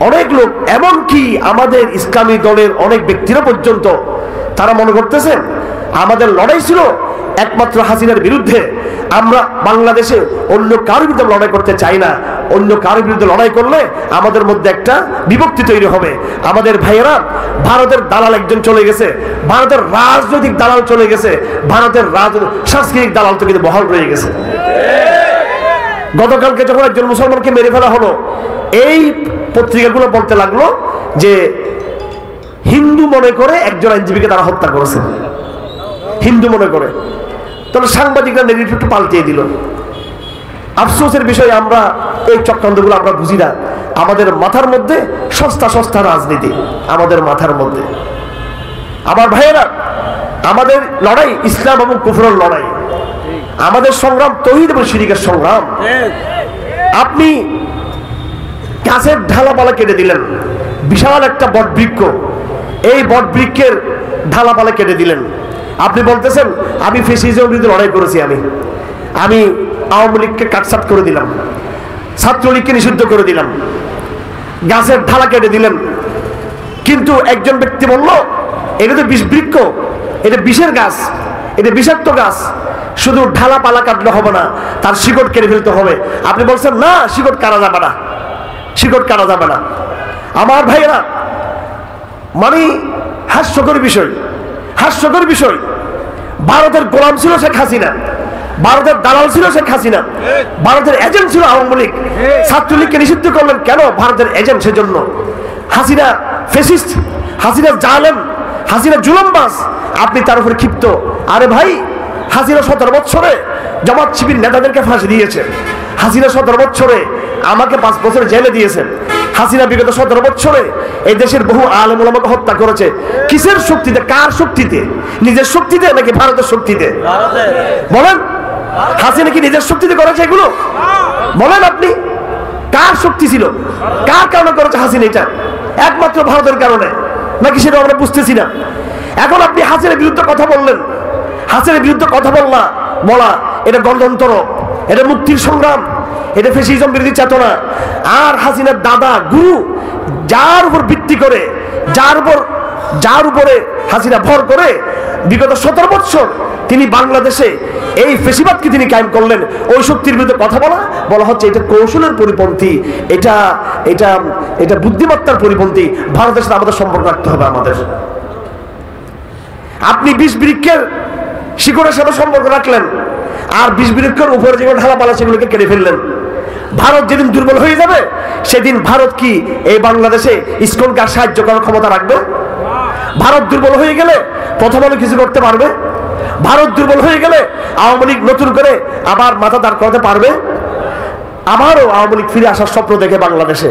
অনেক লোক, এমনকি আমাদের ইসলামী দলের অনেক ব্যক্তিরা পর্যন্ত তারা মনে করতেছেন আমাদের লড়াই ছিল একমাত্র হাসিনার বিরুদ্ধে। আমরা বাংলাদেশে অন্য কারোর বিরুদ্ধে লড়াই করতে চাই না। অন্য কারোর বিরুদ্ধে লড়াই করলে আমাদের মধ্যে একটা বিভক্তি তৈরি হবে। আমাদের ভাইয়েরা, ভারতের দালাল একজন চলে গেছে, ভারতের রাজনৈতিক দালাল চলে গেছে, ভারতের সাংস্কৃতিক দালাল তো কিন্তু বহাল রয়ে গেছে। গতকালকে যখন একজন মুসলমানকে মেরে ফেলা হলো, এই পত্রিকাগুলো বলতে লাগলো যে হিন্দু মনে করে একজন আইনজীবীকে তারা হত্যা করেছে, হিন্দু মনে করে। তাহলে সাংবাদিকরা নেগেটিভ পাল্টিয়ে দিল। আফসোসের বিষয়, আমরা এই চক্রান্তগুলো আমরা বুঝি না। আমাদের মাথার মধ্যে সস্তা সস্তা রাজনীতি, আমাদের মাথার মধ্যে। আমার ভাইয়েরা, আমাদের লড়াই ইসলাম এবং কুফরের লড়াই, আমাদের সংগ্রাম তৌহিদ এবং শিরকের সংগ্রাম। আপনি গাছের ঢালাপালা কেটে দিলেন, বিশাল একটা বটবৃক্ষ, এই বটবৃক্ষের ঢালাপালা কেটে দিলেন। আপনি বলতেছেন আমি ফ্যাসিজমের বিরুদ্ধে লড়াই করেছি, আমি আওয়ামী লীগকে কাটছাট করে দিলাম, ছাত্রলীগকে নিষিদ্ধ করে দিলাম, গাছের ঢালা কেটে দিলেন। কিন্তু একজন ব্যক্তি বলল এটা তো বিষ বৃক্ষ, এটা বিষের গাছ, এটা বিষাক্ত গাছ, শুধু ঢালা পালা কাটলে হবে না, তার শিকড় কেটে ফেলতে হবে। আপনি বলছেন না, শিকড় কাটা যাবে না, শিকড় কাটা যাবে না। আমার ভাইয়েরা, মানে হাস্যকর বিষয়, হাস্যকর বিষয়। ভারতের গোলাম ছিল শেখ হাসিনা, ভারতের দালাল ছিল শেখ হাসিনা, ভারতের এজেন্ট ছিল আওয়ামী লীগ। ছাত্রলীগকে নিষিদ্ধ করলেন কেন? ভারতের এজেন্ট, সেজন্য। হাসিনা ফ্যাসিস্ট, হাসিনা জালেম, হাসিনা জুলুমবাজ, আপনি তার উপরে ক্ষিপ্ত। আরে ভাই, হাসিনা 17 বছরে জামাত শিবির নেতাদেরকে ফাঁসি দিয়েছে, হাসিনা 17 বছরে আমাকে 5 বছর জেলে দিয়েছেন, হাসিনা বিগত 17 বছরে এই দেশের বহু আলেম ওলামাকে হত্যা করেছে। কিসের শক্তিতে? কার শক্তিতে? নিজের শক্তিতে নাকি ভারতের শক্তিতে? বলেন, হাসিনা কি নিজের শক্তিতে করেছে এগুলো? বলেন আপনি, কার শক্তি ছিল? কার কারণে করেছে হাসিনা এটা? একমাত্র ভারতের কারণে নাকি সেটা আমরা বুঝতেছি না। এখন আপনি হাসিনার বিরুদ্ধে কথা বললেন, হাসিনার বিরুদ্ধে কথা বলা এটা গণতন্ত্র, এটা মুক্তির সংগ্রাম, এটা ফ্যাসিজম বিরোধী চেতনা। আর হাসিনার দাদা গুরু, যার উপর ভিত্তি করে, যার উপরে হাসিনা ভর করে বিগত 17 বছর তিনি বাংলাদেশে এই ফেসিবাদকে তিনি কায়েম করলেন, ওই শক্তির বিরুদ্ধে কথা বলা হচ্ছে এটা কৌশলের পরিপন্থী, এটা বুদ্ধিমত্তার পরিপন্থী। ভারতের সাথে আমাদের সম্পর্ক রাখতে হবে আমাদের। আপনি বিষ বৃক্ষের শিকড়ের সাথে সম্পর্ক রাখলেন, আর বিষ বৃক্ষের উপরে যেগুলো ঢালাপালা সেগুলোকে কেটে ফেললেন। ভারত যেদিন দুর্বল হয়ে যাবে সেদিন ভারত কি এই বাংলাদেশে ইসকনকে আর সাহায্য করার ক্ষমতা রাখবে? ভারত দুর্বল হয়ে গেলে প্রথম আলো কিছু করতে পারবে? ভারত দুর্বল হয়ে গেলে আওয়ামী লীগ নতুন করে আবার মাথা দাঁড় করাতে পারবে? আবারও আওয়ামী লীগ ফিরে আসার স্বপ্ন দেখে বাংলাদেশে।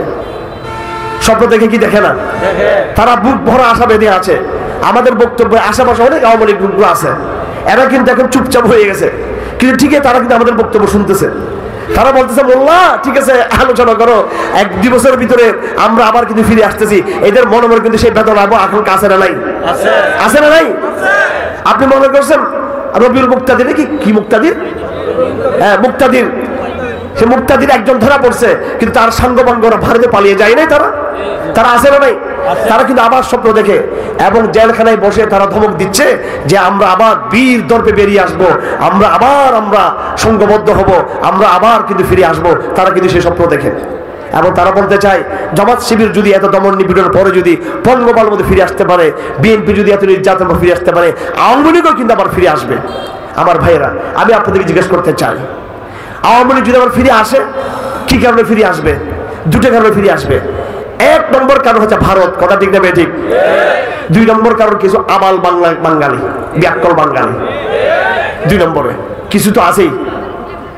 স্বপ্ন দেখে কি দেখে না? তারা বুক ভরা আশা বেঁধে আছে। আমাদের বক্তব্য আশেপাশে অনেক আওয়ামী লীগ গ্রুপগুলো আছে, এরা কিন্তু এখন চুপচাপ হয়ে গেছে, কিন্তু ঠিকই তারা কিন্তু আমাদের বক্তব্য শুনতেছে। তারা বলতেছে মোল্লা ঠিক আছে আলোচনা করো, 1-2 বছরের ভিতরে আমরা আবার কিন্তু ফিরে আসতেছি। এদের মনে মনে কিন্তু সেই বেদনা এখন কাছে না নাই? আছে না নাই? আপনি মনে করছেন রবিউল মুক্তাদির কি মুক্তাদির? হ্যাঁ মুক্তাদির, সে মুক্তাদির একজন ধরা পড়ছে, কিন্তু তার সাঙ্গপাঙ্গরা ভারতে পালিয়ে যায় নাই। তারা আছে না নাই? তারা কিন্তু আবার স্বপ্ন দেখে এবং জেলখানায় বসে তারা ধমক দিচ্ছে যে আমরা আবার বীর দর্পে বেরিয়ে আসব, আমরা সংঘবদ্ধ হব, আমরা আবার কিন্তু ফিরে আসব। তারা কিন্তু সেই স্বপ্ন দেখে এবং তারা বলতে চায় জামাত শিবির যদি এত দমন নিপীড়নের পরে যদি পঙ্গপালের মধ্যে ফিরে আসতে পারে, বিএনপি যদি এত নির্যাতন ফিরে আসতে পারে, আওয়ামী লীগও কিন্তু আবার ফিরে আসবে। আমার ভাইয়েরা, আমি আপনাদেরকে জিজ্ঞেস করতে চাই, আওয়ামী লীগ যদি আবার ফিরে আসে, কি কারণে ফিরে আসবে? 2টা কারণে ফিরে আসবে। 1 নম্বর কারণ হচ্ছে ভারত, কথা ঠিক না ঠিক? 2 নম্বর কারণ কিছু আবাল বাঙালি, ব্যাকল বাঙালি। 2 নম্বরে কিছু তো আছেই।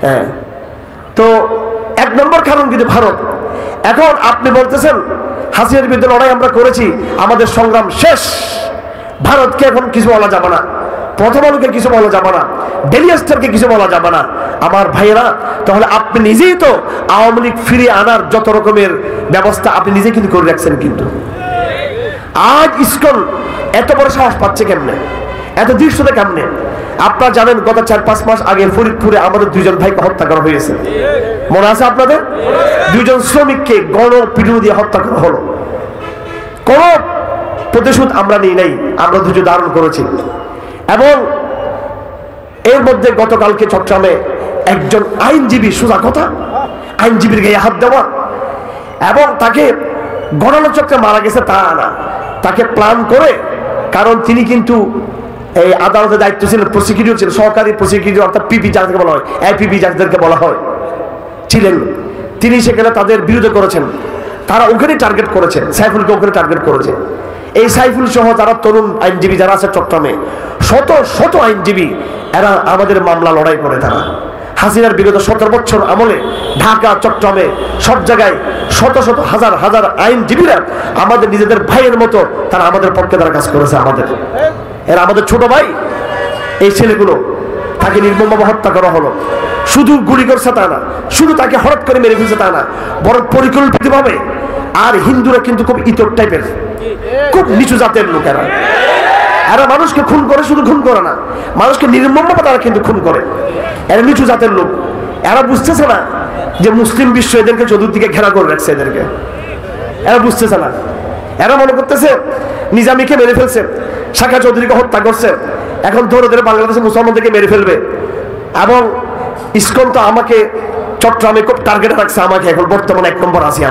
হ্যাঁ, তো 1 নম্বর কারণ কিন্তু ভারত। এখন আপনি বলতেছেন হাসিনার বিরুদ্ধে লড়াই আমরা করেছি, আমাদের সংগ্রাম শেষ, ভারতকে এখন কিছু বলা যাবে না, প্রথম আলোকে কিছু বলা যাবে না, ডেইলি স্টারকে কিছু বলা যাবে না। আমার ভাইয়েরা, তাহলে আপনি নিজেই তো আওয়ামী লীগ ফিরিয়ে আনার যত রকমের ব্যবস্থা আপনি নিজে কিন্তু করে রাখছেন। কিন্তু আজ ইসকন এত বড় সাহস পাচ্ছে কেমনে, এত দৃশ্যতা কেমনে? আপনারা জানেন গত 4-5 মাস আগে ফরিদপুরে আমাদের 2 জন ভাইকে হত্যা করা হয়েছে, মনে আছে আপনাদের? 2 জন শ্রমিককে গণপিটুনি দিয়ে হত্যা করা হলো। কোন প্রতিশোধ আমরা নিই নাই, আমরা ধৈর্য ধারণ করেছি। এবং এর মধ্যে গতকালকে চট্টগ্রামে একজন আইনজীবী, সোজা কথা, আইনজীবীর গায়ে হাত দেওয়া এবং তাকে গণনা চক্রে মারা গেছে তা না, তাকে প্ল্যান করে, কারণ তিনি কিন্তু এই আদালতের দায়িত্ব ছিলেন, প্রসিকিউটর ছিলেন, সহকারী প্রসিকিউটর, অর্থাৎ পিপি যাদেরকে বলা হয়, এপিপি যাদেরকে বলা হয় ছিলেন, তিনি সেখানে তাদের বিরুদ্ধে করেছেন। তারা ওখানে টার্গেট করেছেন, সাইফুলকে ওখানে টার্গেট করেছে। এই সাইফুল সহ যারা তরুণ আইনজীবী যারা আছে চট্টগ্রামে, শত আইনজীবী, এরা আমাদের মামলা লড়াই করে। তারা হাসিনার বিগত 17 বছর আমলে ঢাকা, চট্টগ্রামে সব জায়গায় শত হাজার আইনজীবীরা আমাদের নিজেদের ভাইয়ের মতো তারা আমাদের পক্ষে তারা কাজ করেছে। এরা আমাদের ছোট ভাই। এই ছেলেগুলো, তাকে নির্মমভাবে হত্যা করা হলো। শুধু গুলি করছে তা না, শুধু তাকে হঠাৎ করে মেরে ফেলছে তা না, বরং পরিকল্পিতভাবে। আর হিন্দুরা কিন্তু খুব ইতর টাইপের, খুব নিচু জাতের লোকেরা। এরা মানুষকে খুন করে, শুধু খুন করে না, মানুষকে নির্মমভাবে তারা কিন্তু খুন করে। এরা নিচু জাতের লোক। এরা বুঝতেছে না যে মুসলিম বিশ্ব এদেরকে চতুর্দিকে ঘেরা করে রাখছে। এরা বুঝতেছে না। এরা মনে করতেছে নিজামীকে মেরে ফেলছে, শাখা চৌধুরীকে হত্যা করছে, এখন ধরে বাংলাদেশে মুসলমানদেরকে মেরে ফেলবে। এবং ইসকন তো আমাকে চট্টগ্রামে খুব টার্গেটে রাখছে, আমাকে এখন বর্তমানে 1 নম্বর আছি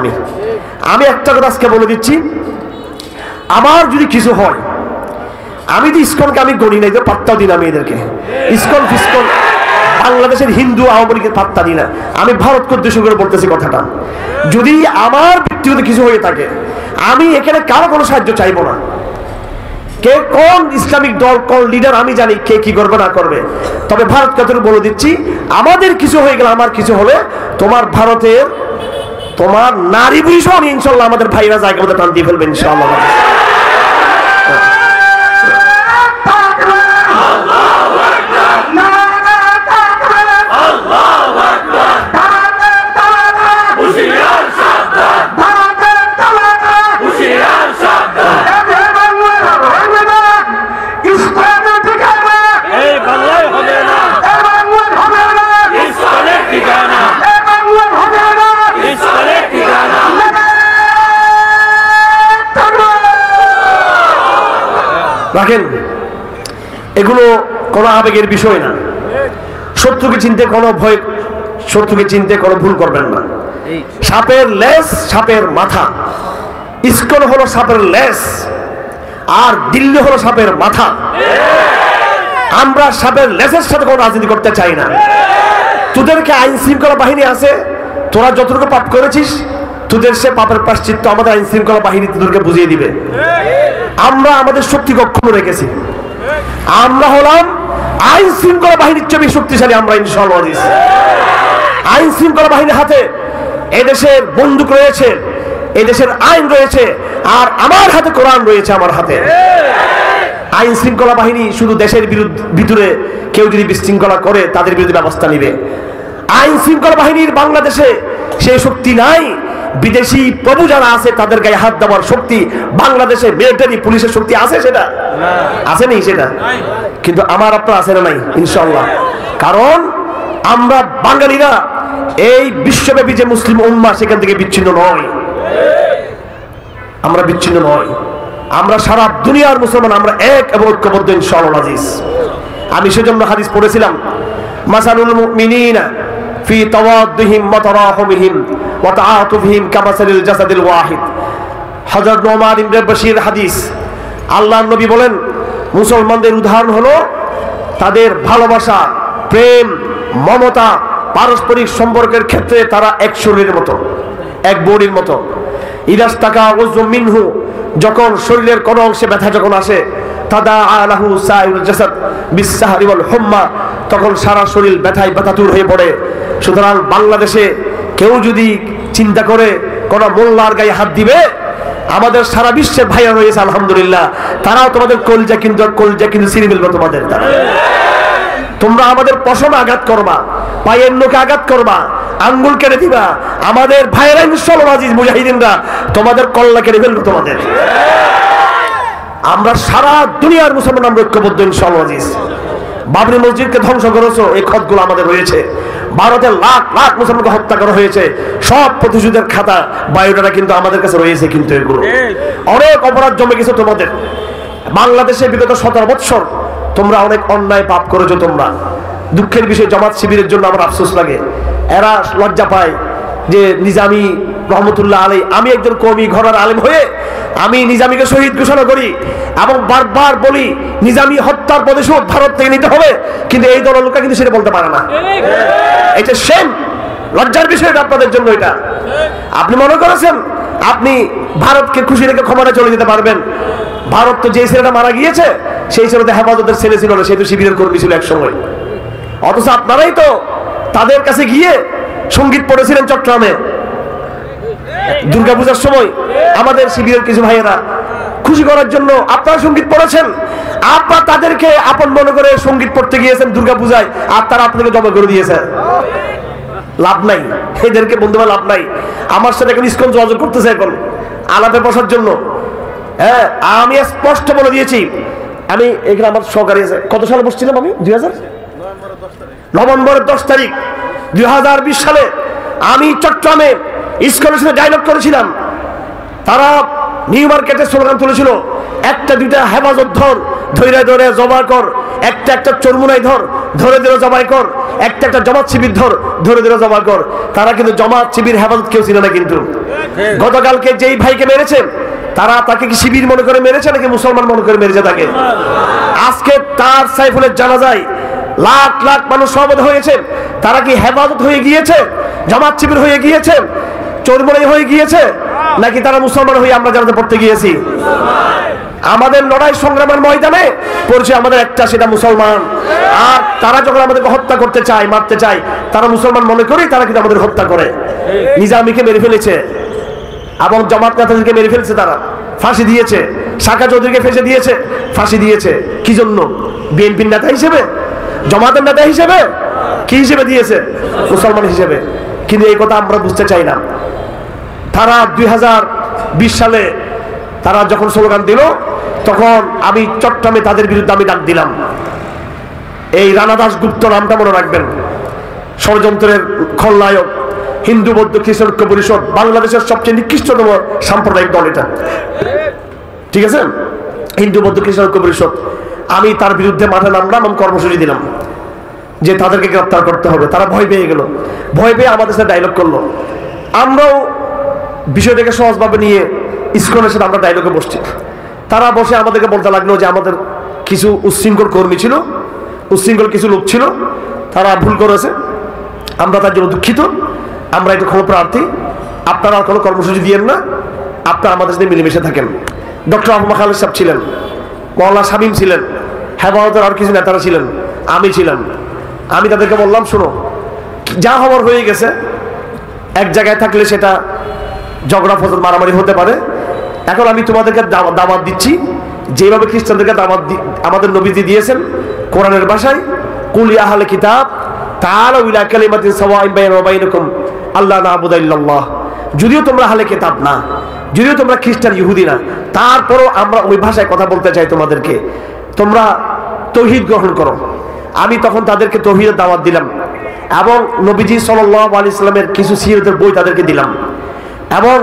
আমি একটা কথা আজকে বলে দিচ্ছি, আমার যদি কিছু হয়, আমি তো ইসকনকে আমি গণি নাই, তো পাত্তাও দিই না আমি এদেরকে। ইসকন ফিসকন বাংলাদেশের হিন্দু আওয়ামী লীগের পাত্তা দিই না। আমি ভারতকে উদ্দেশ্য করে বলতেছি কথাটা, যদি আমার ব্যক্তিগত কিছু হয়ে থাকে, আমি এখানে কারো কোনো সাহায্য চাইবো না। কে কোন ইসলামিক দল, কোন লিডার আমি জানি কে কি করবে না করবে। তবে ভারতকে বলে দিচ্ছি, আমাদের কিছু হয়ে গেলে, আমার কিছু হলে, তোমার ভারতের তোমার নারী পুরুষও আমি ইনশাল্লাহ আমাদের ভাইরা জায়গা মধ্যে টান দিয়ে ফেলবে ইনশাল্লাহ। রাখেন, এগুলো কোনো আবেগের বিষয় না। শত্রুকে চিনতে কোনো ভয়, শত্রুকে চিনতে কোনো ভুল করবেন না। সাপের লেজ, সাপের মাথা। ইসকন হলো সাপের লেজ, আর দিল্লি হলো সাপের মাথা। আমরা সাপের লেজের সাথে কোনো রাজনীতি করতে চাই না। তোদেরকে আইন শৃঙ্খলা বাহিনী আছে, তোরা যতটুকু পাপ করেছিস, তোদের সে পাপের প্রায়শ্চিত্ত আমাদের আইন শৃঙ্খলা বাহিনী তোদেরকে বুঝিয়ে দিবে। আমরা আমাদের শক্তি কখনো রেখেছি, আমরা হলাম আইন শৃঙ্খলা বাহিনীর চেয়ে বেশি শক্তিশালী আমরা, ইনশাআল্লাহ। আইন শৃঙ্খলা বাহিনীর হাতে এদেশের বন্দুক রয়েছে, এদেশের আইন রয়েছে, আর আমার হাতে কোরআন রয়েছে। আমার হাতে আইন শৃঙ্খলা বাহিনী শুধু দেশের ভিতরে কেউ যদি বিশৃঙ্খলা করে তাদের বিরুদ্ধে ব্যবস্থা নিবে। আইন শৃঙ্খলা বাহিনীর বাংলাদেশে সেই শক্তি নাই। বিদেশি প্রভু যারা আছে তাদের গায়ে হাত দেওয়ার শক্তি বাংলাদেশে মিলিটারি পুলিশের শক্তি আছে, সেটা আছে নেই সেটা, কিন্তু আমার আপনার আছে না নাই, ইনশাআল্লাহ। কারণ আমরা বাঙালিরা এই বিশ্বব্যাপী যে মুসলিম উম্মাহ সেখান থেকে বিচ্ছিন্ন নয়, আমরা বিচ্ছিন্ন নয়, আমরা সারা দুনিয়ার মুসলমান, আমরা এক এবং ঐক্যবদ্ধ, ইনশাআল্লাহ আজিজ। আমি সেজন্য হাদিস পড়েছিলাম, মাসালুল মুমিনিনা ফি তাওয়াদ্দুহিম ওয়া তারাহুমিহিম ওয়া তাআতুফিহিম কামাসালিল জাসাদিল ওয়াহিদ। হযরত নোমান ইবনে বশীর হাদিস। আল্লাহর নবী বলেন, মুসলমানদের উদাহরণ হলো তাদের ভালোবাসা, প্রেম, মমতা, পারস্পরিক সম্পর্কের ক্ষেত্রে তারা এক শরীরের মতো, এক বডির মতো। ইদাস্তাকা ওয়াজু মিনহু, যখন শরীরের কোনো অংশে ব্যথা যখন আসে, তাদাআ লাহু সাইরুল জাসাদ বিসসাহরি ওয়াল হুম্মা, তখন সারা শরীর ব্যথায় ব্যথাতুর হয়ে পড়ে। সুতরাং বাংলাদেশে কেউ যদি চিন্তা করে কোন মোল্লার গায়ে হাত দিবে, আমাদের সারা বিশ্বের ভাইরা রয়েছে আলহামদুলিল্লাহ, তারাও তোমাদের কলজা কিন্তু ছিঁড়ে ফেলবে তোমাদের দ্বারা। তোমরা আমাদের পশমে আঘাত করবা, পায়ের নোকে আঘাত করবা, আঙ্গুল কেটে দিবা, আমাদের ভাইরা ইনশাআল্লাহ আজিজ মুজাহিদিনরা তোমাদের কল্লা কেটে ফেলবে তোমাদের। আমরা সারা দুনিয়ার মুসলমান, আমরা ঐক্যবদ্ধ, ইনশাআল্লাহ আজিজ। বাবরি মসজিদকে ধ্বংস করেছো, এই খতগুলো আমাদের রয়েছে। ভারতের লাখ লাখ মুসলমানকে হত্যা করা হয়েছে, সব প্রতিশোধের খাতা বায়োডাটা কিন্তু আমাদের কাছে রয়েছে। কিন্তু এগুলো অনেক অপরাধ জমে গেছে তোমাদের। বাংলাদেশে বিগত 17 বছর তোমরা অনেক অন্যায় পাপ করেছো। তোমরা দুঃখের বিষয়, জামাত শিবিরের জন্য আমার আফসোস লাগে। এরা লজ্জা পায় যে নিজামী রহমতুল্লাহ আলাই, আমি একজন কওমি ঘরের আলেম হয়ে আমি নিজামীকে শহীদ ঘোষণা করি এবং বারবার বলি নিজামী হত্যার প্রতিশোধ ভারত থেকে নিতে হবে, কিন্তু এই দলের লোকরা কিন্তু সেটা বলতে পারে না। এটা সেম, লজ্জার বিষয়টা আপনাদের জন্য। এটা আপনি মনে করেছেন আপনি ভারতকে খুশি রেখে ক্ষমতা চলে যেতে পারবেন? ভারত তো যে ছেলেটা মারা গিয়েছে সেই ছেলেটা হেফাজতের ছেলে ছিল না, সেই তো শিবিরের কর্মী ছিল এক সময়। অথচ আপনারাই তো তাদের কাছে গিয়ে সঙ্গীত পড়েছিলেন চট্টগ্রামে দুর্গাপূজার সময়। আমাদের শিবিরের কিছু ভাইয়েরা খুশি করার জন্য আপনারা সঙ্গীত পড়েছেন। আপনারা তাদেরকে আপন মনে করে সঙ্গীত পড়তে গিয়েছেন দুর্গাপূজায়, আর তারা আপনাকে জমা করে দিয়েছে। লাভ নাই, এদেরকে বন্ধু লাভ নাই। আমার সাথে এখন ইসকন যোগাযোগ করতেছে এখন আলাপে বসার জন্য। হ্যাঁ, আমি স্পষ্ট বলে দিয়েছি, আমি এখানে আমার সহকারী আছে। কত সালে বসছিলাম আমি? নভেম্বরের 10 তারিখ 2020 সালে আমি চট্টগ্রামে ইসকনের সাথে ডায়লগ করেছিলাম। তারা নিউ মার্কেটে স্লোগান তুলেছিল, একটা দুইটা হেফাজত ধর, ধৈর্য ধরে জবাই কর, একটা একটা চরমুনাই ধর, ধরে ধরে জবাই কর, একটা একটা জামাত শিবির ধর, ধরে ধরে জবাই কর। তারা কিন্তু জামাত শিবির হেফাজত কেউ ছিল না। কিন্তু গতকালকে যেই ভাইকে মেরেছে, তারা তাকে কি শিবির মনে করে মেরেছে নাকি মুসলমান মনে করে মেরেছে তাকে? আজকে তার সাইফুলের জানাজায় লাখ লাখ মানুষ সমবেত হয়েছে। তারা কি হেফাজত হয়ে গিয়েছে, জামাত শিবির হয়ে গিয়েছে, চরমুনাই হয়ে গিয়েছে, নাকি তারা মুসলমান হয়ে আমরা জানাতে পড়তে গিয়েছি? আমাদের লড়াই সংগ্রামের ময়দানে পড়ছে আমাদের একটা, সেটা মুসলমান। আর তারা যখন আমাদেরকে হত্যা করতে চায়, মারতে চায়, তারা মুসলমান মনে করি, তারা কিন্তু আমাদের হত্যা করে। নিজামীকে মেরে ফেলেছে এবং জামাত নেতাদেরকে মেরে ফেলেছে, তারা ফাঁসি দিয়েছে। শাখা চৌধুরীকে ফেঁসে দিয়েছে, ফাঁসি দিয়েছে। কি জন্য? বিএনপির নেতা হিসেবে, জামাতের নেতা হিসেবে, কি হিসেবে দিয়েছে? মুসলমান হিসেবে। কিন্তু এই কথা আমরা বুঝতে চাই না। তারা 2020 সালে তারা যখন স্লোগান দিল, তখন আমি চট্টগ্রামে তাদের বিরুদ্ধে আমি ডাক দিলাম। এই রানা দাশগুপ্ত নামটা মনে রাখবেন, ষড়যন্ত্রের খলনায়ক। হিন্দু বৌদ্ধ খ্রিস্টান ঐক্য পরিষদ বাংলাদেশের সবচেয়ে নিকৃষ্টতম সাম্প্রদায়িক দল এটা, ঠিক আছে? হিন্দু বৌদ্ধ খ্রিস্টান ঐক্য পরিষদ। আমি তার বিরুদ্ধে মাঠে নামলাম এবং কর্মসূচি দিলাম যে তাদেরকে গ্রেফতার করতে হবে। তারা ভয় পেয়ে গেল, ভয় পেয়ে আমাদের সাথে ডায়লগ করলো। আমরাও বিষয়টাকে সহজভাবে নিয়ে ইসকনের সাথে আমরা ডায়লগে বসছি। তারা বসে আমাদেরকে বলতে লাগলো যে আমাদের কিছু উচ্ছৃঙ্খল কর্মী ছিল, উচ্ছৃঙ্খল কিছু লোক ছিল, তারা ভুল করেছে, আমরা তার জন্য দুঃখিত, আমরা একটু ক্ষমা প্রার্থী, আপনারা আর কোনো কর্মসূচি দিয়েন না, আপনারা আমাদের সাথে মিলেমিশে থাকেন। ডক্টর আবু খালেদ সাহেব ছিলেন, মওলানা শামীম ছিলেন, হেফাজতের আর কিছু নেতারা ছিলেন, আমি ছিলাম। আমি তাদেরকে বললাম, শোনো, যা হওয়ার হয়ে গেছে, এক জায়গায় থাকলে সেটা ঝগড়া ফসল মারামারি হতে পারে। এখন আমি তোমাদেরকে দাওয়াত দিচ্ছি, যেভাবে খ্রিস্টানদেরকে দাওয়াত আমাদের নবীজি দিয়েছেন কোরআনের ভাষায়, কুল ইয়া আহলে কিতাব তাআলাউ ইলা কালিমাতিন সাওয়াইন বাইনা ওয়া বাইনাকুম আল্লা না'বুদা ইল্লাল্লাহ। যদিও তোমরা আহলে কিতাব না, যদিও তোমরা খ্রিস্টান ইহুদি না, তারপরও আমরা ওই ভাষায় কথা বলতে চাই তোমাদেরকে, তোমরা তৌহিদ গ্রহণ করো। আমি তখন তাদেরকে তৌহিদের দাওয়াত দিলাম এবং নবীজি সাল্লাল্লাহু আলাইহি সাল্লামের কিছু সিরাতের বই তাদেরকে দিলাম এবং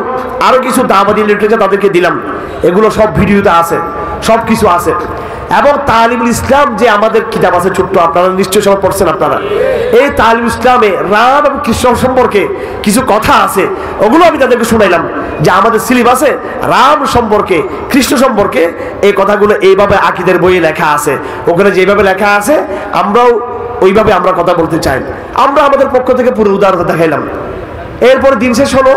আরো কিছু দাওয়াতি লিটারেচার তাদেরকে দিলাম। এগুলো সব ভিডিওতে আছে, সব কিছু আছে। এবং তালিমুল ইসলাম যে আমাদের কিতাব আছে ছোট্ট, আপনারা নিশ্চয়ই সব পড়ছেন আপনারা, এই তালিমুল ইসলামে রাম এবং কৃষ্ণ সম্পর্কে কিছু কথা আছে, ওগুলো আমি তাদেরকে শুনাইলাম যে আমাদের সিলেবাসে রাম সম্পর্কে, কৃষ্ণ সম্পর্কে এই কথাগুলো এইভাবে আকীদার বইয়ে লেখা আছে, ওখানে যেভাবে লেখা আছে আমরাও ওইভাবে আমরা কথা বলতে চাই। আমরা আমাদের পক্ষ থেকে পুরো উদারতা দেখাইলাম। এরপরে দিন শেষ হলো,